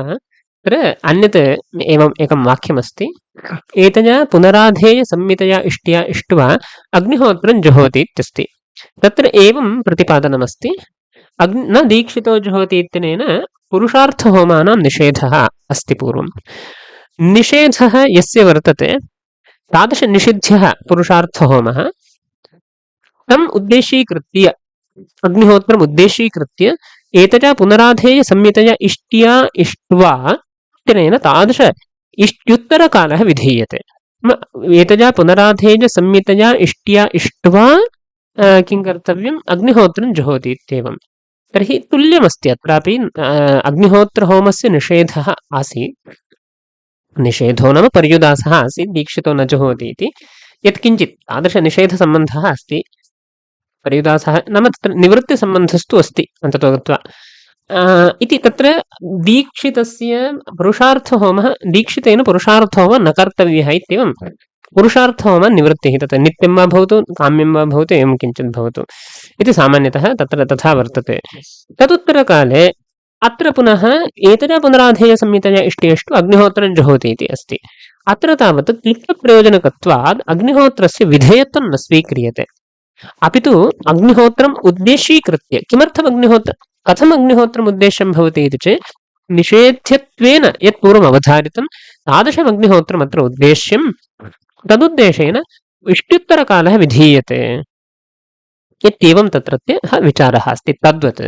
तत्र अन्यत् एवम् एकं वाक्यमस्ति, एतया पुनराधेय संमितया इष्ट्या इष्ट्वा अग्निहोत्रं जुहोति इत्यस्ति। तत्र एवं प्रतिपादनमस्ति, न दीक्षितो जुहोति इत्यनेन पुरुषार्थहोमानां निषेधः अस्ति पूर्वं। निषेधः यस्य वर्तते तादृशनिषिध्यः पुरुषार्थहोमः तम् उद्देशीकृत्य अग्निहोत्रम् उद्देशीकृत्य एतजा पुनराधेय संमितया इष्ट्या इष्ट्वा इत्यनेन तादृश इष्ट्युत्तरकालः विधीयते। एतजा पुनराधेय संमितया इष्ट्या इष्ट्वा किं कर्तव्यम्, अग्निहोत्रं जुहोति इत्येवम्। तर्हि तुल्यमस्ति अत्रापि अग्निहोत्रहोमस्य निषेधः आसीत्। निषेधो नाम पर्युदासः आसीत्, दीक्षितो न जुहोति इति यत्किञ्चित् तादृशनिषेधसम्बन्धः अस्ति। पर्युदासः नाम तत्र निवृत्तिसम्बन्धस्तु अस्ति अन्ततो गत्वा इति तत्र दीक्षितस्य पुरुषार्थहोमः दीक्षितेन पुरुषार्थहोमः न कर्तव्यः इत्येवं पुरुषार्थहोमः निवृत्तिः तत् नित्यं वा भवतु काम्यं वा भवतु एवं किञ्चित् भवतु इति सामान्यतः तत्र तथा वर्तते। तदुत्तरकाले अत्र पुनः एतया पुनराधेयसंहितया इष्टेषु अग्निहोत्रं जुहोति इति अस्ति। अत्र तावत् क्लिष्टप्रयोजनकत्वात् अग्निहोत्रस्य विधेयत्वं न स्वीक्रियते, अपि तु अग्निहोत्रम् उद्देशीकृत्य किमर्थम् कथम् अग्निहोत्रम् उद्देश्यं भवति इति चेत् निषेध्यत्वेन यत् पूर्वम् अवधारितं तादृशम् अग्निहोत्रम् अत्र उद्देश्यं, तदुद्देशेन इष्ट्युत्तरकालः विधीयते इत्येवं तत्रत्यः विचारः अस्ति। तद्वत्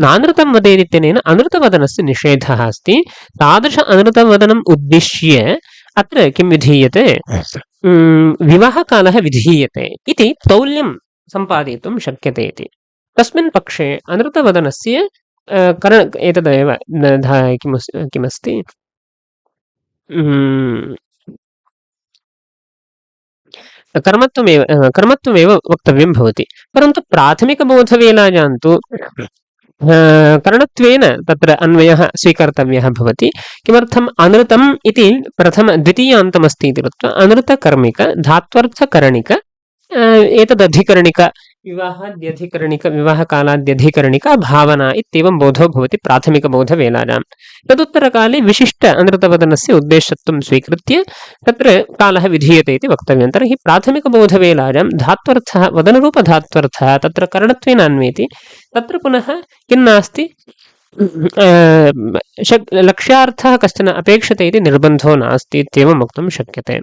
नानृतं वदेदित्यनेन अनृतवदनस्य निषेधः अस्ति। तादृश अनृतवदनम् उद्दिश्य अत्र किं विधीयते, विवाहकालः विधीयते इति तौल्यं सम्पादयितुं शक्यते इति। तस्मिन् पक्षे अनृतवदनस्य एतदेव किमस्ति कर्मत्वमेव वक्तव्यं भवति। परन्तु प्राथमिकबोधवेलायां तु करणत्वेन तत्र अन्वयः स्वीकर्तव्यः भवति। किमर्थम् अनृतम् इति द्वितीयान्तमस्ति इति कृत्वा अनृतकर्मिक धात्वर्थकरणिक एतदधिकरणिक विवाहकालाद्यधिकरणिका भावना इत्येवं बोधो भवति प्राथमिकबोधवेलायां। तदुत्तरकाले विशिष्ट अनृतवदनस्य उद्देश्यत्वं स्वीकृत्य तत्र कालः विधीयते इति वक्तव्यं। तर्हि प्राथमिकबोधवेलायां धात्वर्थः वदनरूपधात्वर्थः तत्र करणत्वेन अन्वेति। तत्र पुनः किं नास्ति, लक्ष्यार्थः कश्चन अपेक्षते इति निर्बन्धो नास्ति इत्येवं वक्तुं शक्यते।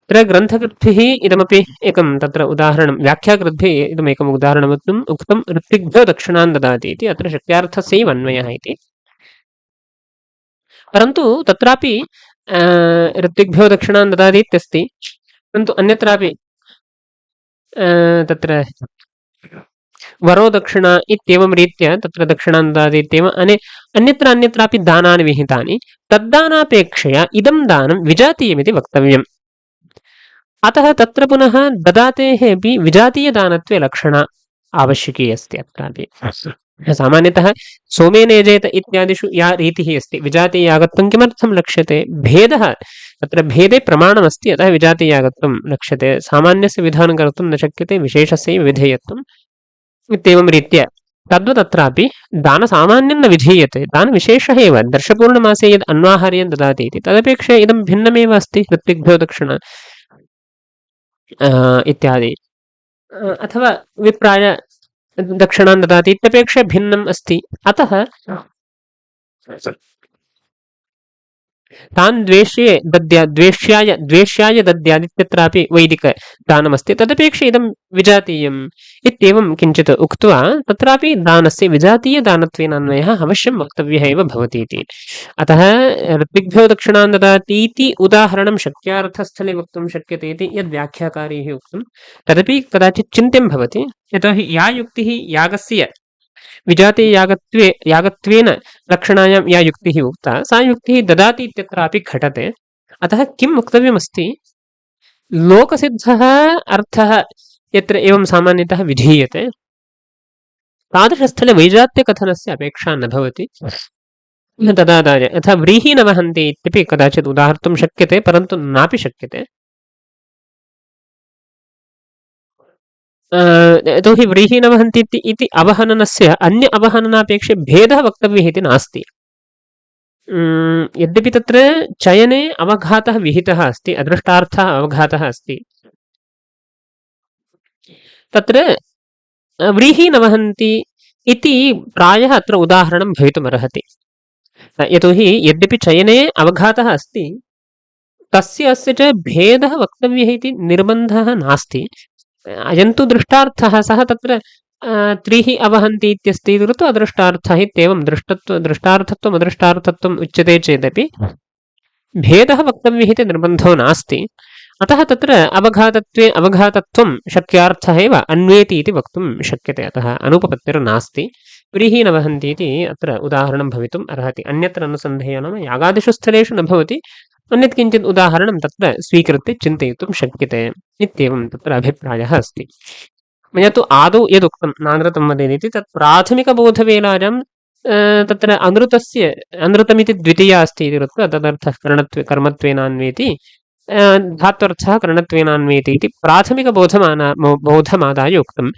तत्र ग्रन्थकृद्भिः इदमपि एकं तत्र उदाहरणं व्याख्याकृद्भिः इदमेकम् उदाहरणम् उक्तं ऋत्विग्भ्यो दक्षिणान् ददाति इति। अत्र शक्यार्थस्यैव अन्वयः इति, परन्तु तत्रापि ऋत्विग्भ्यो दक्षिणान् ददाति इत्यस्ति, परन्तु अन्यत्रापि तत्र वरो दक्षिणा इत्येवं रीत्या तत्र दक्षिणान् ददाति इत्येव अन्यत्रापि दानानि विहितानि। तद्दानापेक्षया इदं दानं विजातीयमिति वक्तव्यम्। अतः तत्र पुनः ददातेः अपि विजातीयदानत्वे लक्षणा आवश्यकी अस्ति। अत्रापि सामान्यतः सोमेन यजेत इत्यादिषु या रीतिः अस्ति विजातीयागत्वं किमर्थं लक्ष्यते, भेदः तत्र भेदे प्रमाणमस्ति, अतः विजातीयागत्वं लक्ष्यते। सामान्यस्य विधानं कर्तुं न शक्यते, विशेषस्यैव विधेयत्वम् इत्येवं रीत्या तद्वदत्रापि दानसामान्यं न विधीयते, दानविशेषः एव। दर्शपूर्णमासे यद् अन्वाहार्यं ददाति इति तदपेक्षया इदं भिन्नमेव अस्ति, ऋत्विग्भ्यो दक्षिणा इत्यादि, अथवा विप्राय दक्षिणान् ददाति इत्यपेक्षया भिन्नम् अस्ति। अतः तान् द्वेष्याय दद्यादित्यत्रापि वैदिकदानमस्ति, तदपेक्षया इदं विजातीयम् इत्येवं किञ्चित् उक्त्वा तत्रापि दानस्य विजातीयदानत्वेन अन्वयः अवश्यं वक्तव्यः एव भवति इति। अतः ऋत्विग्भ्यो दक्षिणान् ददातीति उदाहरणं शक्यार्थस्थले वक्तुं शक्यते इति यद्व्याख्याकारैः उक्तं तदपि कदाचित् चिन्त्यं भवति। यतोहि या युक्तिः यागस्य यागत्वेन लक्षणायां या युक्तिः उक्ता सा युक्तिः ददाति इत्यत्रापि घटते। अतः किं वक्तव्यमस्ति, लोकसिद्धः अर्थः यत्र एवं सामान्यतः विधीयते तादृशस्थले वैजात्यकथनस्य अपेक्षा न भवति। तदादाय यथा व्रीहि न वहन्ति इत्यपि कदाचित् उदाहर्तुं शक्यते, परन्तु नापि शक्यते। यतोहि व्रीहि न वहन्ति इति अवहननस्य अन्य अवहननापेक्षे भेदः वक्तव्यः इति नास्ति। यद्यपि तत्र चयने अवघातः विहितः अस्ति, अदृष्टार्थः अवघातः अस्ति, तत्र व्रीहि न वहन्ति इति प्रायः अत्र उदाहरणं भवितुमर्हति। यतोहि यद्यपि चयने अवघातः अस्ति तस्य अस्य च भेदः वक्तव्यः इति निर्बन्धः नास्ति। अयन्तु दृष्टार्थः सः तत्र त्रिः अवहन्ति इत्यस्ति इति कृत्वा अदृष्टार्थः इत्येवं दृष्टार्थत्वम् अदृष्टार्थत्वम् उच्यते चेदपि भेदः वक्तव्यः इति निर्बन्धो नास्ति। अतः तत्र अवघातत्वं शक्यार्थः एव अन्वेति इति वक्तुं शक्यते। अतः अनुपपत्तिर्नास्ति। व्रीहि न वहन्ति इति अत्र उदाहरणं भवितुम् अर्हति। अन्यत्र अनुसन्धेयो नाम यागादिषु स्थलेषु न भवति, अन्यत् किञ्चित् उदाहरणं तत्र स्वीकृत्य चिन्तयितुं शक्यते इत्येवं तत्र अभिप्रायः अस्ति। मया तु आदौ यदुक्तं नानृतं वदेत् इति तत् प्राथमिकबोधवेलायां तत्र अनृतमिति द्वितीया अस्ति इति कृत्वा तदर्थः कर्मत्वेनान्वेति धात्वर्थः करणत्वेनान्वेति इति बोधमादाय उक्तम्।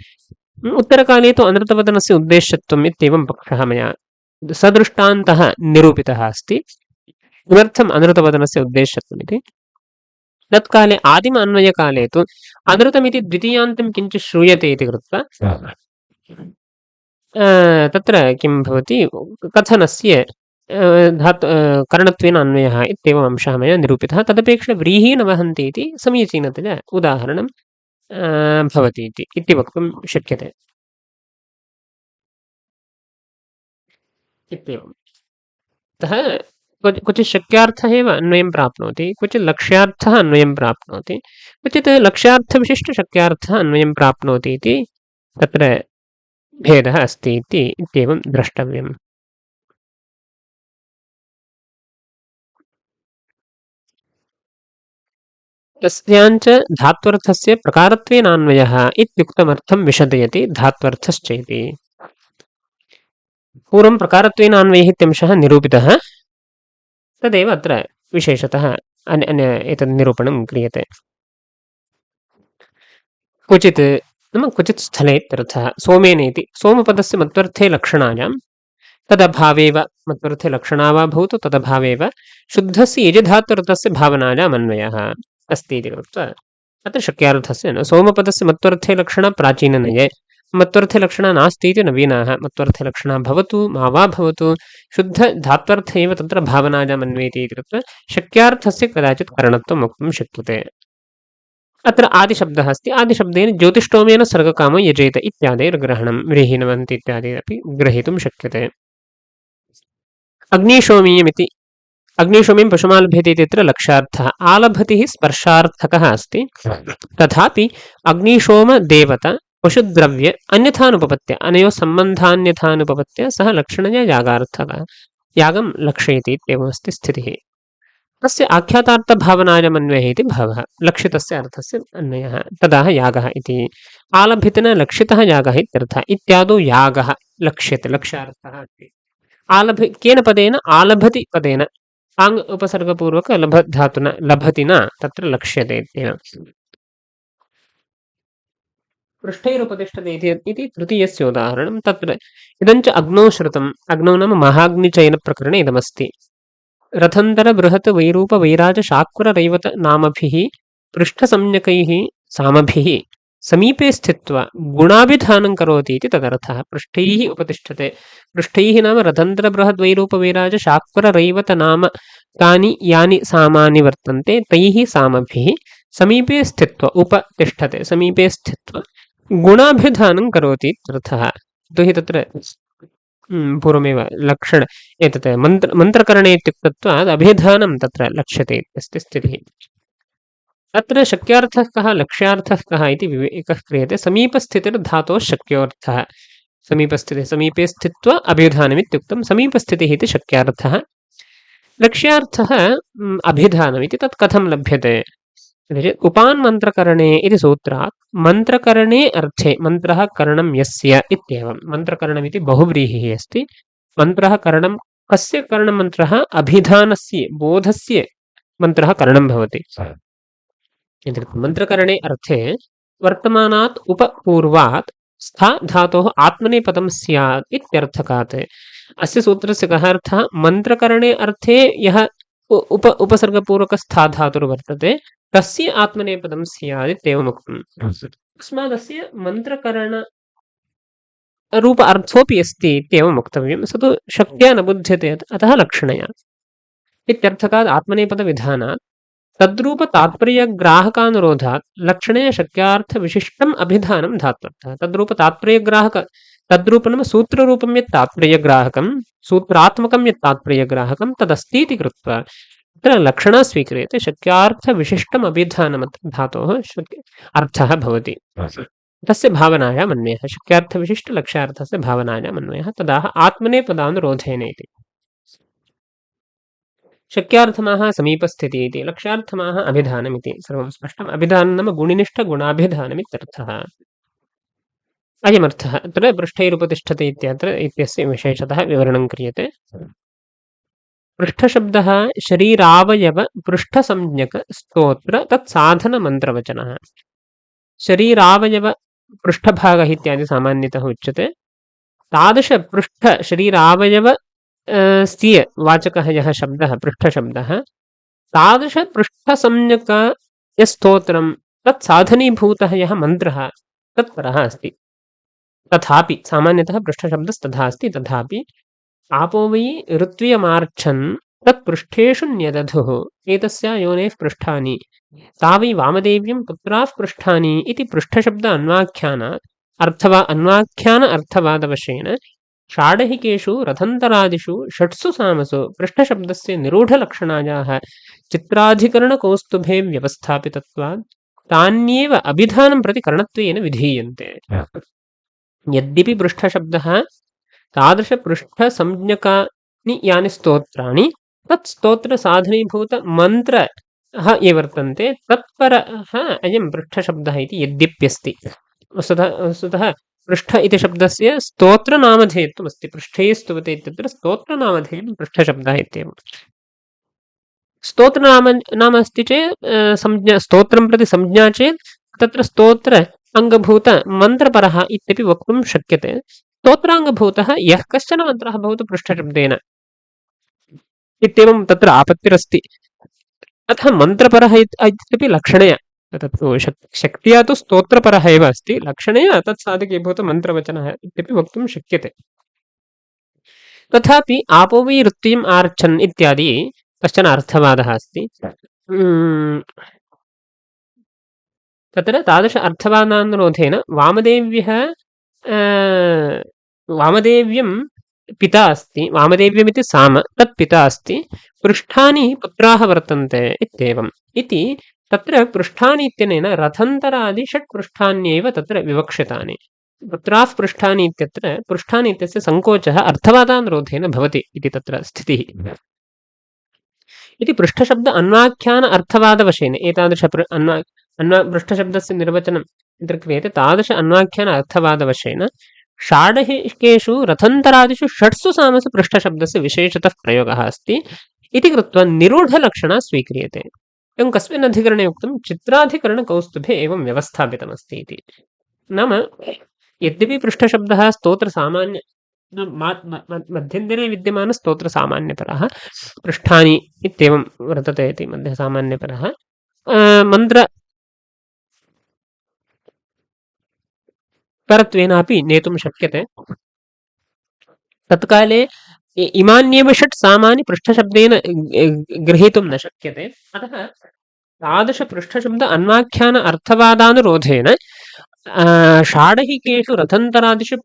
उत्तरकाले तु अनृतवदनस्य उद्देश्यत्वम् इत्येवं पक्षः मया सदृष्टान्तः निरूपितः अस्ति। किमर्थम् अनृतवदनस्य उद्देश्यत्वमिति तत्काले आदिम अन्वयकाले तु अनृतमिति द्वितीयान्तं किञ्चित् श्रूयते इति कृत्वा तत्र किं भवति कथनस्य करणत्वेन अन्वयः इत्येवम् अंशः मया निरूपितः। तदपेक्षया व्रीहि न वहन्ति इति समीचीनतया उदाहरणं भवति इति वक्तुं शक्यते इत्येवम्। अतः क्वचित् शक्यार्थः एव अन्वयं प्राप्नोति, क्वचित् लक्ष्यार्थः अन्वयं प्राप्नोति, क्वचित् लक्ष्यार्थविशिष्टशक्यार्थः अन्वयं प्राप्नोति इति तत्र भेदः अस्ति इत्येवं द्रष्टव्यम्। तस्याञ्च धात्वर्थस्य प्रकारत्वेनान्वयः इत्युक्तमर्थं विशदयति धात्वर्थश्चेति। पूर्वं प्रकारत्वेनान्वयः इत्यंशः निरूपितः, तदेव अत्र विशेषतः एतत् निरूपणं क्रियते। क्वचित् स्थले इत्यर्थः सोमेनेति सोमपदस्य मत्वर्थे लक्षणायां तदभावेव मत्वर्थे लक्षणा वा भवतु तदभावेव शुद्धस्य यजधात्वर्थस्य भावनायाम् अन्वयः अस्ति इति कृत्वा अत्र शक्यार्थस्य सोमपदस्य मत्वर्थे लक्षणा प्राचीननये मत्वर्थे लक्षणा नास्ति इति नवीनाः मत्वर्थे लक्षणा भवतु मा वा भवतु शुद्धधात्वर्थ एव तत्र भावनायाम् अन्वयति इति कृत्वा शक्यार्थस्य कदाचित् करणत्वं वक्तुं शक्यते। अत्र आदिशब्दः अस्ति, आदिशब्देन ज्योतिष्टोमेन सर्गकामो यजेत इत्यादेर्ग्रहणं व्रीहिनवन्ति इत्यादि अपि ग्रहीतुं शक्यते। अग्निशोमीयमिति अग्निशोमीं पशुमालभ्यते इत्यत्र लक्ष्यार्थः आलभति स्पर्शार्थकः अस्ति, तथापि अग्निशोमदेवता पशुद्रव्य अन्यथानुपपत्य अनयोः सम्बन्धान्यथानुपपत्य सः लक्षणया यागार्थकः यागं लक्षयति इत्येवमस्ति स्थितिः। तस्य आख्यातार्थभावनायाम् अन्वयः इति भावः लक्षितस्य अर्थस्य अन्वयः तदा यागः इति। आलभ्यतेन लक्षितः यागः इत्यर्थः इत्यादौ यागः लक्ष्यते लक्ष्यार्थः अस्ति। केन पदेन आलभति पदेन आङ् उपसर्गपूर्वक लभधातुना लभति न तत्र लक्ष्यते इत्येव। पृष्ठैरुपतिष्ठते इति तृतीयस्य उदाहरणं तत्र इदञ्च अग्नौ श्रुतम् अग्नौ नाम महाग्निचयनप्रकरणे इदमस्ति। रथन्तर बृहत् वैरूप वैराज शाक्वर रैवत नामभिः पृष्ठसंज्ञकैः सामभिः समीपे स्थित्वा गुणाभिधानं करोति इति तदर्थः। पृष्ठैः उपतिष्ठते, पृष्ठैः नाम रथन्तर बृहत् वैरूप वैराज शाक्वर रैवत नाम तानि यानि सामानि वर्तन्ते तैः सामभिः समीपे स्थित्वा उपतिष्ठते, समीपे स्थित्वा गुणाभिधानं करोति इत्यर्थः। यतोहि तत्र पूर्वमेव लक्षण एतत् मन्त्रकरणे इत्युक्तत्वात् अभिधानं तत्र लक्ष्यते इत्यस्ति स्थितिः। अत्र शक्यार्थः कः लक्ष्यार्थः कः इति विवेकः क्रियते। समीपस्थितिर्धातोः शक्योर्थः, समीपस्थितिः समीपे स्थित्वा अभिधानमित्युक्तं, समीपस्थितिः इति शक्यार्थः। लक्ष्यार्थः अभिधानमिति तत् कथं लभ्यते उपान्मन्त्रकरणे इति सूत्रात् मन्त्रकरणे अर्थे मन्त्रः करणं यस्य इत्येवं। मन्त्रकरणमिति बहुव्रीहिः अस्ति। मन्त्रः करणं कस्य करणं मन्त्रः अभिधानस्य बोधस्य मन्त्रः करणं भवति। मन्त्रकरणे अर्थे वर्तमानात् उपपूर्वात् स्था धातोः आत्मनेपदं स्यात् इत्यर्थकात्। अस्य सूत्रस्य कः अर्थः मन्त्रकरणे अर्थे यः उपसर्गपूर्वकस्था धातुर्वर्तते तस्य आत्मनेपदं स्यात् इत्येवमुक्तम्। तस्मादस्य मन्त्रकरण रूप अर्थोऽपि अस्ति इत्येवं वक्तव्यं। स तु शक्त्या न बुध्यते अतः लक्षणया इत्यर्थकात् आत्मनेपदविधानात् तद्रूप तात्पर्यग्राहकानुरोधात् लक्षणया शक्यार्थविशिष्टम् अभिधानं धात्वर्थः। तद्रूप तात्पर्यग्राहक तद्रूप नाम सूत्ररूपं यत् तात्पर्यग्राहकं सूत्रात्मकं यत् तात्पर्यग्राहकं तदस्ति इति कृत्वा तत्र लक्षणा स्वीक्रियते। शक्यार्थविशिष्टम् अभिधानम् धातोः अर्थः भवति। तस्य भावनायामन्वयः शक्यार्थविशिष्टलक्ष्यार्थस्य भावनायामन्वयः तदाह आत्मनेपदानुरोधेन इति। शक्यार्थमाः समीपस्थितिः इति, लक्ष्यार्थमाः अभिधानमिति सर्वं स्पष्टम्। अभिधानं नाम गुणिनिष्ठगुणाभिधानमित्यर्थः। अयमर्थः अत्र पृष्ठैरुपतिष्ठते इत्यस्य विशेषतः विवरणं क्रियते। पृष्ठशब्दः शरीरावयवपृष्ठसंज्ञकस्तोत्र तत्साधनमन्त्रवचनः। शरीरावयवपृष्ठभागः इत्यादि सामान्यतः उच्यते। तादृशपृष्ठ शरीरावयव स्थिय वाचकः यः शब्दः पृष्ठशब्दः तादृशपृष्ठसंज्ञक यस्तोत्रं तत्साधनीभूतः यः मन्त्रः तत्परः अस्ति। तथापि सामान्यतः पृष्ठशब्दस्तथा अस्ति। तथापि आपो वै ऋत्वियमार्च्छन् तत्पृष्ठेषु न्यदधुः एतस्या योनेः पृष्ठानि ता वै वामदेव्यं पुत्राः पृष्ठानि इति पृष्ठशब्द अन्वाख्यान अर्थवादवशेन षाडहिकेषु रथन्तरादिषु षट्सु सामसु पृष्ठशब्दस्य निरूढलक्षणायाः चित्राधिकरणकौस्तुभे व्यवस्थापितत्वात् तान्येव अभिधानं प्रति करणत्वेन विधीयन्ते। यद्यपि पृष्ठशब्दः तादृशपृष्ठसंज्ञकानि यानि स्तोत्राणि तत्स्तोत्रसाधनीभूतमन्त्रः ये वर्तन्ते तत्परः अयं पृष्ठशब्दः इति यद्यप्यस्ति। वस्तुतः पृष्ठ इति शब्दस्य स्तोत्रनामधेयत्वमस्ति। पृष्ठे स्तुवते इत्यत्र स्तोत्रनामधेयं पृष्ठशब्दः इत्येव। स्तोत्रनाम अस्ति चेत् संज्ञा स्तोत्रं प्रति संज्ञा चेत् तत्र स्तोत्र अङ्गभूतमन्त्रपरः इत्यपि वक्तुं शक्यते। स्तोत्राङ्गभूतः यः कश्चन मन्त्रः भवतु पृष्ठशब्देन इत्येवं तत्र आपत्तिरस्ति। अतः मन्त्रपरः इत्यपि लक्षणया तत्तु शक्त्या तु स्तोत्रपरः एव अस्ति। लक्षणया तत्साधकीभूतमन्त्रवचनः इत्यपि वक्तुं शक्यते। तथापि आपो वै ऋत्विम् आर्च्छन् इत्यादि कश्चन अर्थवादः अस्ति। तत्र तादृश अर्थवादानुरोधेन वामदेव्यं पिता अस्ति। वामदेव्यमिति साम तत्पिता अस्ति। पृष्ठानि पुत्राः वर्तन्ते इत्येवम् इति तत्र पृष्ठानि इत्यनेन रथन्तरादि षट् पृष्ठान्येव तत्र विवक्षितानि। पुत्राः पृष्ठानि इत्यत्र पृष्ठानि इत्यस्य सङ्कोचः अर्थवादानुरोधेन भवति इति तत्र स्थितिः। इति पृष्ठशब्द अन्वाख्यान अर्थवादवशेन एतादृश पृष्ठशब्दस्य निर्वचनं यत्र क्रियते तादृश अन्वाख्यान अर्थवादवशेन षाडहिकेषु रथन्तरादिषु षट्सु सामसु पृष्ठशब्दस्य विशेषतः प्रयोगः अस्ति इति कृत्वा निरूढलक्षणा स्वीक्रियते। एवं कस्मिन् अधिकरणे उक्तं चित्राधिकरणकौस्तुभे एवं व्यवस्थापितमस्ति इति। नाम यद्यपि पृष्ठशब्दः स्तोत्रसामान्य मध्यन्दिने विद्यमानस्तोत्रसामान्यपरः पृष्ठानि इत्येवं वर्तते इति मध्यसामान्यपरः मन्त्रपरत्वेनापि नेतुं शक्यते। तत्काले इमान्येव षट् सामानि पृष्ठशब्देन गृहीतुं न शक्यते। अतः तादृशपृष्ठशब्द अन्वाख्यान अर्थवादानुरोधेन षाडहिकेषु रथन्तरादिषु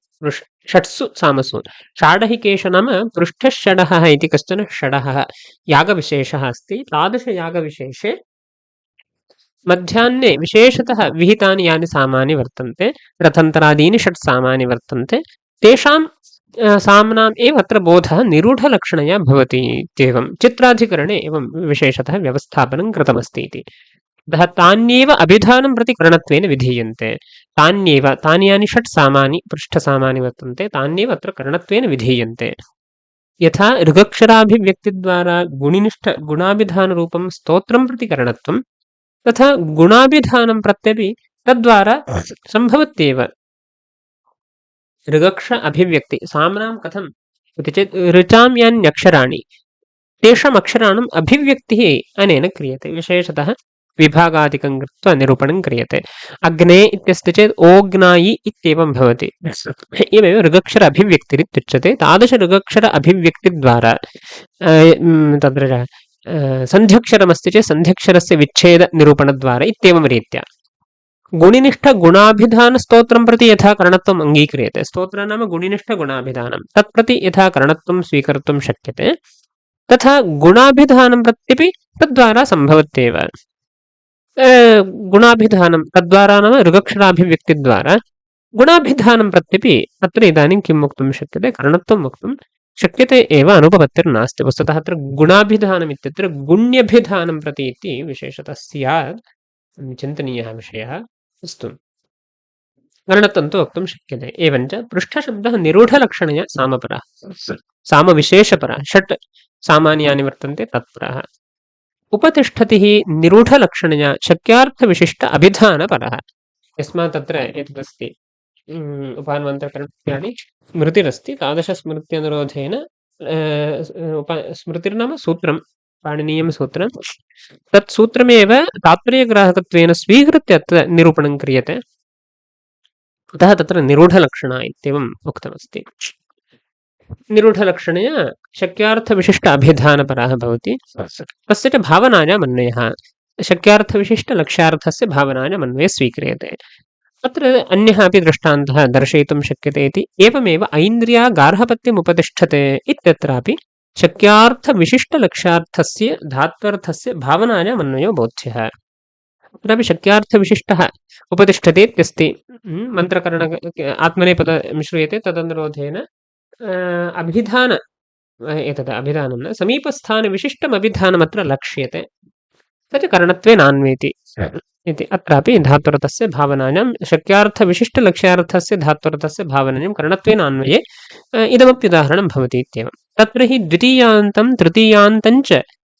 षट्सु सामसु षाडहिकेषु नाम पृष्ठषडः इति कश्चन षडः यागविशेषः अस्ति। तादृशयागविशेषे मध्याह्ने विशेषतः विहितानि यानि सामानि वर्तन्ते रथन्तरादीनि षट् सामानि वर्तन्ते तेषां साम्नाम् एव अत्र बोधः निरूढलक्षणया भवति इत्येवं चित्राधिकरणे एवं विशेषतः व्यवस्थापनं कृतमस्ति इति। अतः तान्येव अभिधानं प्रति करणत्वेन विधीयन्ते। तानि यानि षट् सामानि पृष्ठसामानि वर्तन्ते तान्येव अत्र करणत्वेन विधीयन्ते। यथा ऋगक्षराभिव्यक्तिद्वारा गुणाभिधानरूपं स्तोत्रं प्रति करणत्वं तथा गुणाभिधानं प्रत्यपि तद्वारा सम्भवत्येव। ऋगक्ष अभिव्यक्ति साम्नां कथम् इति चेत् ऋचां यान्यक्षराणि तेषाम् अक्षराणाम् अभिव्यक्तिः अनेन क्रियते। विशेषतः विभागादिकं कृत्वा निरूपणं क्रियते। अग्ने इत्यस्ति चेत् ओग्नायि इत्येवं भवति। एवमेव ऋगक्षर अभिव्यक्तिरित्युच्यते। तादृश ऋगक्षर अभिव्यक्तिद्वारा तत्र सन्ध्यक्षरमस्ति चेत् सन्ध्यक्षरस्य विच्छेदनिरूपणद्वारा इत्येवं रीत्या गुणिनिष्ठगुणाभिधानस्तोत्रं प्रति यथा करणत्वम् अङ्गीक्रियते। स्तोत्र नाम गुणिनिष्ठगुणाभिधानं तत्प्रति यथा करणत्वं स्वीकर्तुं शक्यते तथा गुणाभिधानं प्रत्यपि तद्वारा सम्भवत्येव। गुणाभिधानं तद्वारा नाम ऋगक्षराभिव्यक्तिद्वारा गुणाभिधानं प्रत्यपि अत्र इदानीं किं वक्तुं शक्यते करणत्वं वक्तुं शक्यते एव अनुपपत्तिर्नास्ति वस्तुतः अत्र गुणाभिधानम् इत्यत्र गुण्यभिधानं प्रति इति विशेषतः स्यात् चिन्तनीयः विषयः अस्तु वर्णत्वं तु वक्तुं शक्यते एवञ्च पृष्ठशब्दः निरूढलक्षणया सामपरः सामविशेषपरः षट् सामान्यानि वर्तन्ते तत्परः उपतिष्ठतिः निरूढलक्षणया शक्यार्थविशिष्ट अभिधानपरः यस्मात् तत्र एतदस्ति उपान्वन्तकरणत्यादि स्मृतिरस्ति तादृशस्मृत्यनुरोधेन स्मृतिर्नाम सूत्रं पाणिनीयं सूत्रं तत् सूत्रमेव तात्पर्यग्राहकत्वेन स्वीकृत्य अत्र निरूपणं क्रियते अतः तत्र निरूढलक्षणा इत्येवम् उक्तमस्ति निरूढलक्षणया शक्यार्थविशिष्ट अभिधानपरः भवति तस्य च भावनायाम् अन्वयः शक्यार्थविशिष्टलक्ष्यार्थस्य भावनायाम् अन्वयः स्वीक्रियते अत्र अन्यः अपि दृष्टान्तः दर्शयितुं शक्यते इति एवमेव ऐन्द्रिया गार्हपत्यमुपतिष्ठते इत्यत्रापि शक्यार्थविशिष्टलक्ष्यार्थस्य धात्वर्थस्य भावनायाम् अन्वयो बोध्यः अत्रापि शक्यार्थविशिष्टः उपतिष्ठते इत्यस्ति मन्त्रकरण आत्मनेपदं श्रूयते तदनुरोधेन अभिधान एतत् अभिधानं न समीपस्थानविशिष्टमभिधानमत्र लक्ष्यते स च करणत्वेनान्वेति इति अत्रापि धात्वर्थस्य भावनायां शक्यार्थविशिष्टलक्ष्यार्थस्य धात्वर्थस्य भावनायां करणत्वेनान्वये इदमपि उदाहरणं भवति इत्येवं तत्र हि द्वितीयान्तं तृतीयान्तञ्च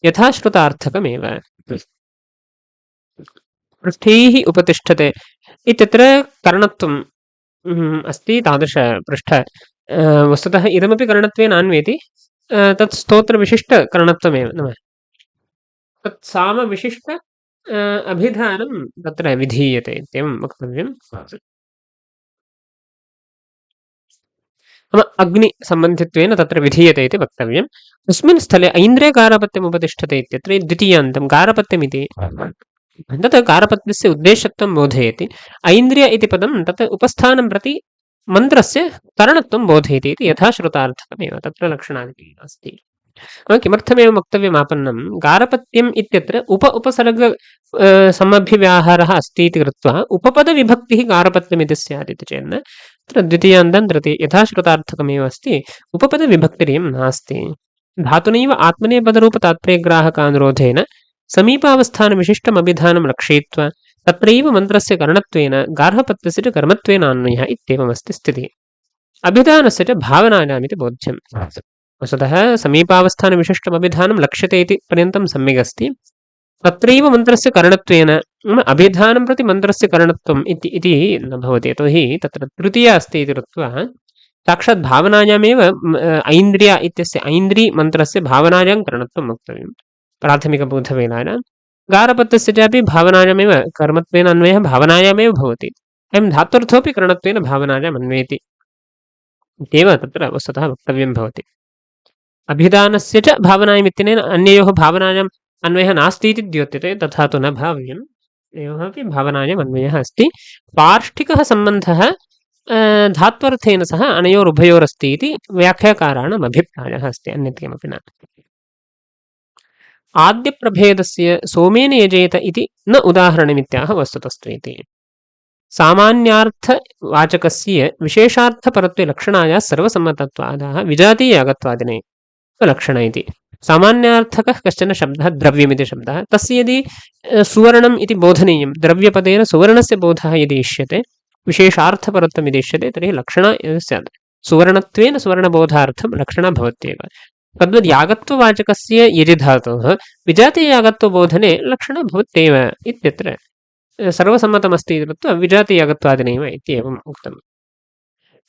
यथाश्रुतार्थकमेव पृष्ठैः उपतिष्ठते इत्यत्र करणत्वम् अस्ति तादृशपृष्ठ वस्तुतः इदमपि करणत्वेनान्वेति तत् स्तोत्रविशिष्टकरणत्वमेव नाम तत् सामविशिष्ट अभिधानं तत्र विधीयते इत्येवं वक्तव्यम् नाम अग्निसम्बन्धित्वेन तत्र विधीयते इति वक्तव्यम् अस्मिन् स्थले ऐन्द्रिय गारपत्यमुपतिष्ठते इत्यत्र द्वितीयान्तं गारपत्यमिति तत् गारपत्यस्य उद्देश्यत्वं बोधयति ऐन्द्रिय इति पदं तत् उपस्थानं प्रति मन्त्रस्य करणत्वं बोधयति इति यथाश्रुतार्थकमेव तत्र लक्षणानि अस्ति किमर्थमेवं वक्तव्यमापन्नं गारपत्यम् इत्यत्र उपसर्ग समभिव्याहारः अस्ति इति कृत्वा उपपदविभक्तिः गारपत्यमिति स्यात् इति चेन्न तत्र द्वितीयान्तं यथाश्रुतार्थकमेव अस्ति उपपदविभक्तिरियं नास्ति धातुनैव आत्मनेपदरूपतात्पर्यग्राहकानुरोधेन समीपावस्थानविशिष्टमभिधानं लक्षयित्वा तत्रैव मन्त्रस्य करणत्वेन गार्हपत्यस्य च कर्मत्वेनान्वयः इत्येवमस्ति स्थितिः अभिधानस्य च भावनायामिति बोध्यम् वस्तुतः समीपावस्थानविशिष्टमभिधानं लक्ष्यते इति पर्यन्तं सम्यक् अस्ति तत्रैव मन्त्रस्य करणत्वेन अभिधानं प्रति मन्त्रस्य करणत्वम् इति न भवति यतोहि तत्र तृतीया अस्ति इति कृत्वा साक्षात् भावनायामेव ऐन्द्रिया इत्यस्य ऐन्द्री मन्त्रस्य भावनायां करणत्वं वक्तव्यं प्राथमिकबोधवेलानां गारपत्यस्य चापि भावनायामेव कर्मत्वेन अन्वयः भावनायामेव भवति अयं धात्वर्थोऽपि करणत्वेन भावनायाम् अन्वयति इत्येव तत्र वस्तुतः वक्तव्यं भवति अभिधानस्य च भावनायामित्यनेन अन्ययोः भावनायाम् अन्वयः नास्ति इति द्योत्यते तथा तु न भाव्यम् एवम् अपि भावनायाम् अन्वयः अस्ति पार्ष्ठिकः सम्बन्धः धात्वर्थेन सह अनयोरुभयोरस्ति इति व्याख्याकाराणाम् अभिप्रायः अस्ति अन्यत् किमपि न आद्यप्रभेदस्य सोमेन यजेत इति न उदाहरणमित्याह वस्तुतस्तु इति सामान्यार्थवाचकस्य विशेषार्थपरत्वे लक्षणायाः सर्वसम्मतत्वादाः विजातीयागत्वादिने लक्षण इति सामान्यार्थकः कश्चन शब्दः द्रव्यमिति शब्दः तस्य यदि सुवर्णम् इति बोधनीयं द्रव्यपदेन सुवर्णस्य बोधः यदि इष्यते विशेषार्थपरत्वम् यदि इष्यते तर्हि लक्षणा स्यात् सुवर्णत्वेन सुवर्णबोधार्थं लक्षणा भवत्येव तद्वद् यागत्ववाचकस्य यजिधातोः विजातीयागत्वबोधने लक्षणा भवत्येव इत्यत्र सर्वसम्मतमस्ति इति कृत्वा विजातीयागत्वादिनैव इत्येवम् उक्तम्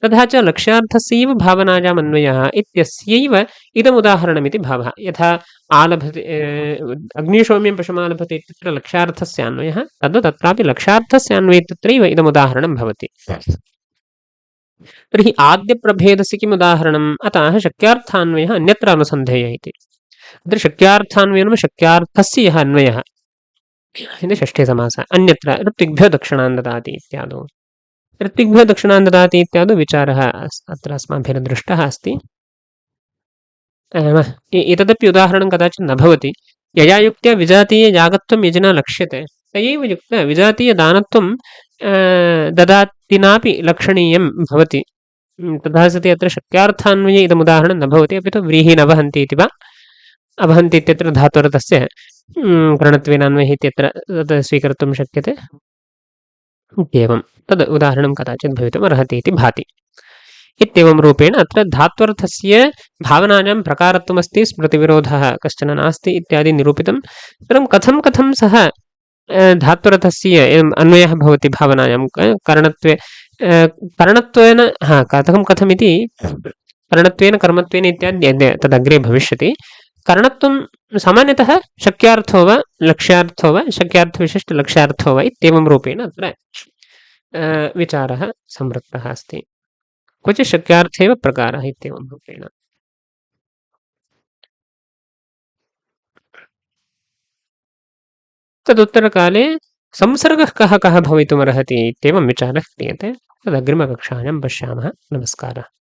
तथा च लक्ष्यार्थस्यैव भावनायाम् अन्वयः इत्यस्यैव इदमुदाहरणमिति भावः यथा आलभते अग्निशोम्यं पशुमालभते इत्यत्र लक्ष्यार्थस्य अन्वयः तद्वत् तत्रापि लक्ष्यार्थस्य अन्वयत्तत्रैव इदमुदाहरणं भवति तर्हि आद्यप्रभेदस्य किम् उदाहरणम् अतः शक्यार्थान्वयः अन्यत्र अनुसन्धेयः इति अत्र शक्यार्थान्वयः शक्यार्थस्य यः अन्वयः इति षष्ठे समासः अन्यत्र ऋत्विग्भ्यो दक्षिणान् ददाति इत्यादौ ऋत्विग्भ्यो दक्षिणान् ददाति इत्यादौ विचारः अत्र अस्माभिर्दृष्टः अस्ति एतदपि उदाहरणं कदाचित् न भवति यया युक्त्या विजातीययागत्वं यजिना लक्ष्यते स एव युक्तः विजातीयदानत्वं ददातिनापि लक्षणीयं भवति। तथा सति अत्र शक्यार्थान्वये इदमुदाहरणं न भवति अपि तु व्रीहि न वहन्ति इति वा अवहन्ति इत्यत्र धातोरतस्य करणत्वेन अन्वयः इत्यत्र तत् स्वीकर्तुं शक्यते इत्येवं तद् उदाहरणं कदाचित् भवितुम् अर्हति इति भाति इत्येवं रूपेण अत्र धात्वर्थस्य भावनानां प्रकारत्वमस्ति स्मृतिविरोधः कश्चन नास्ति इत्यादि निरूपितं परं कथं सः धात्वर्थस्य एवम् अन्वयः भवति भावनायां करणत्वे करणत्वेन कथमिति करणत्वेन कर्मत्वेन इत्यादि तदग्रे भविष्यति करणत्वं सामान्यतः शक्यार्थो वा लक्ष्यार्थो वा शक्यार्थविशिष्टलक्ष्यार्थो वा इत्येवं रूपेण अत्र विचारः संवृत्तः अस्ति क्वचित् शक्यार्थे एव प्रकारः इत्येवं रूपेण तदुत्तरकाले संसर्गः कः भवितुमर्हति इत्येवं विचारः क्रियते तदग्रिमकक्षायां पश्यामः नमस्कारः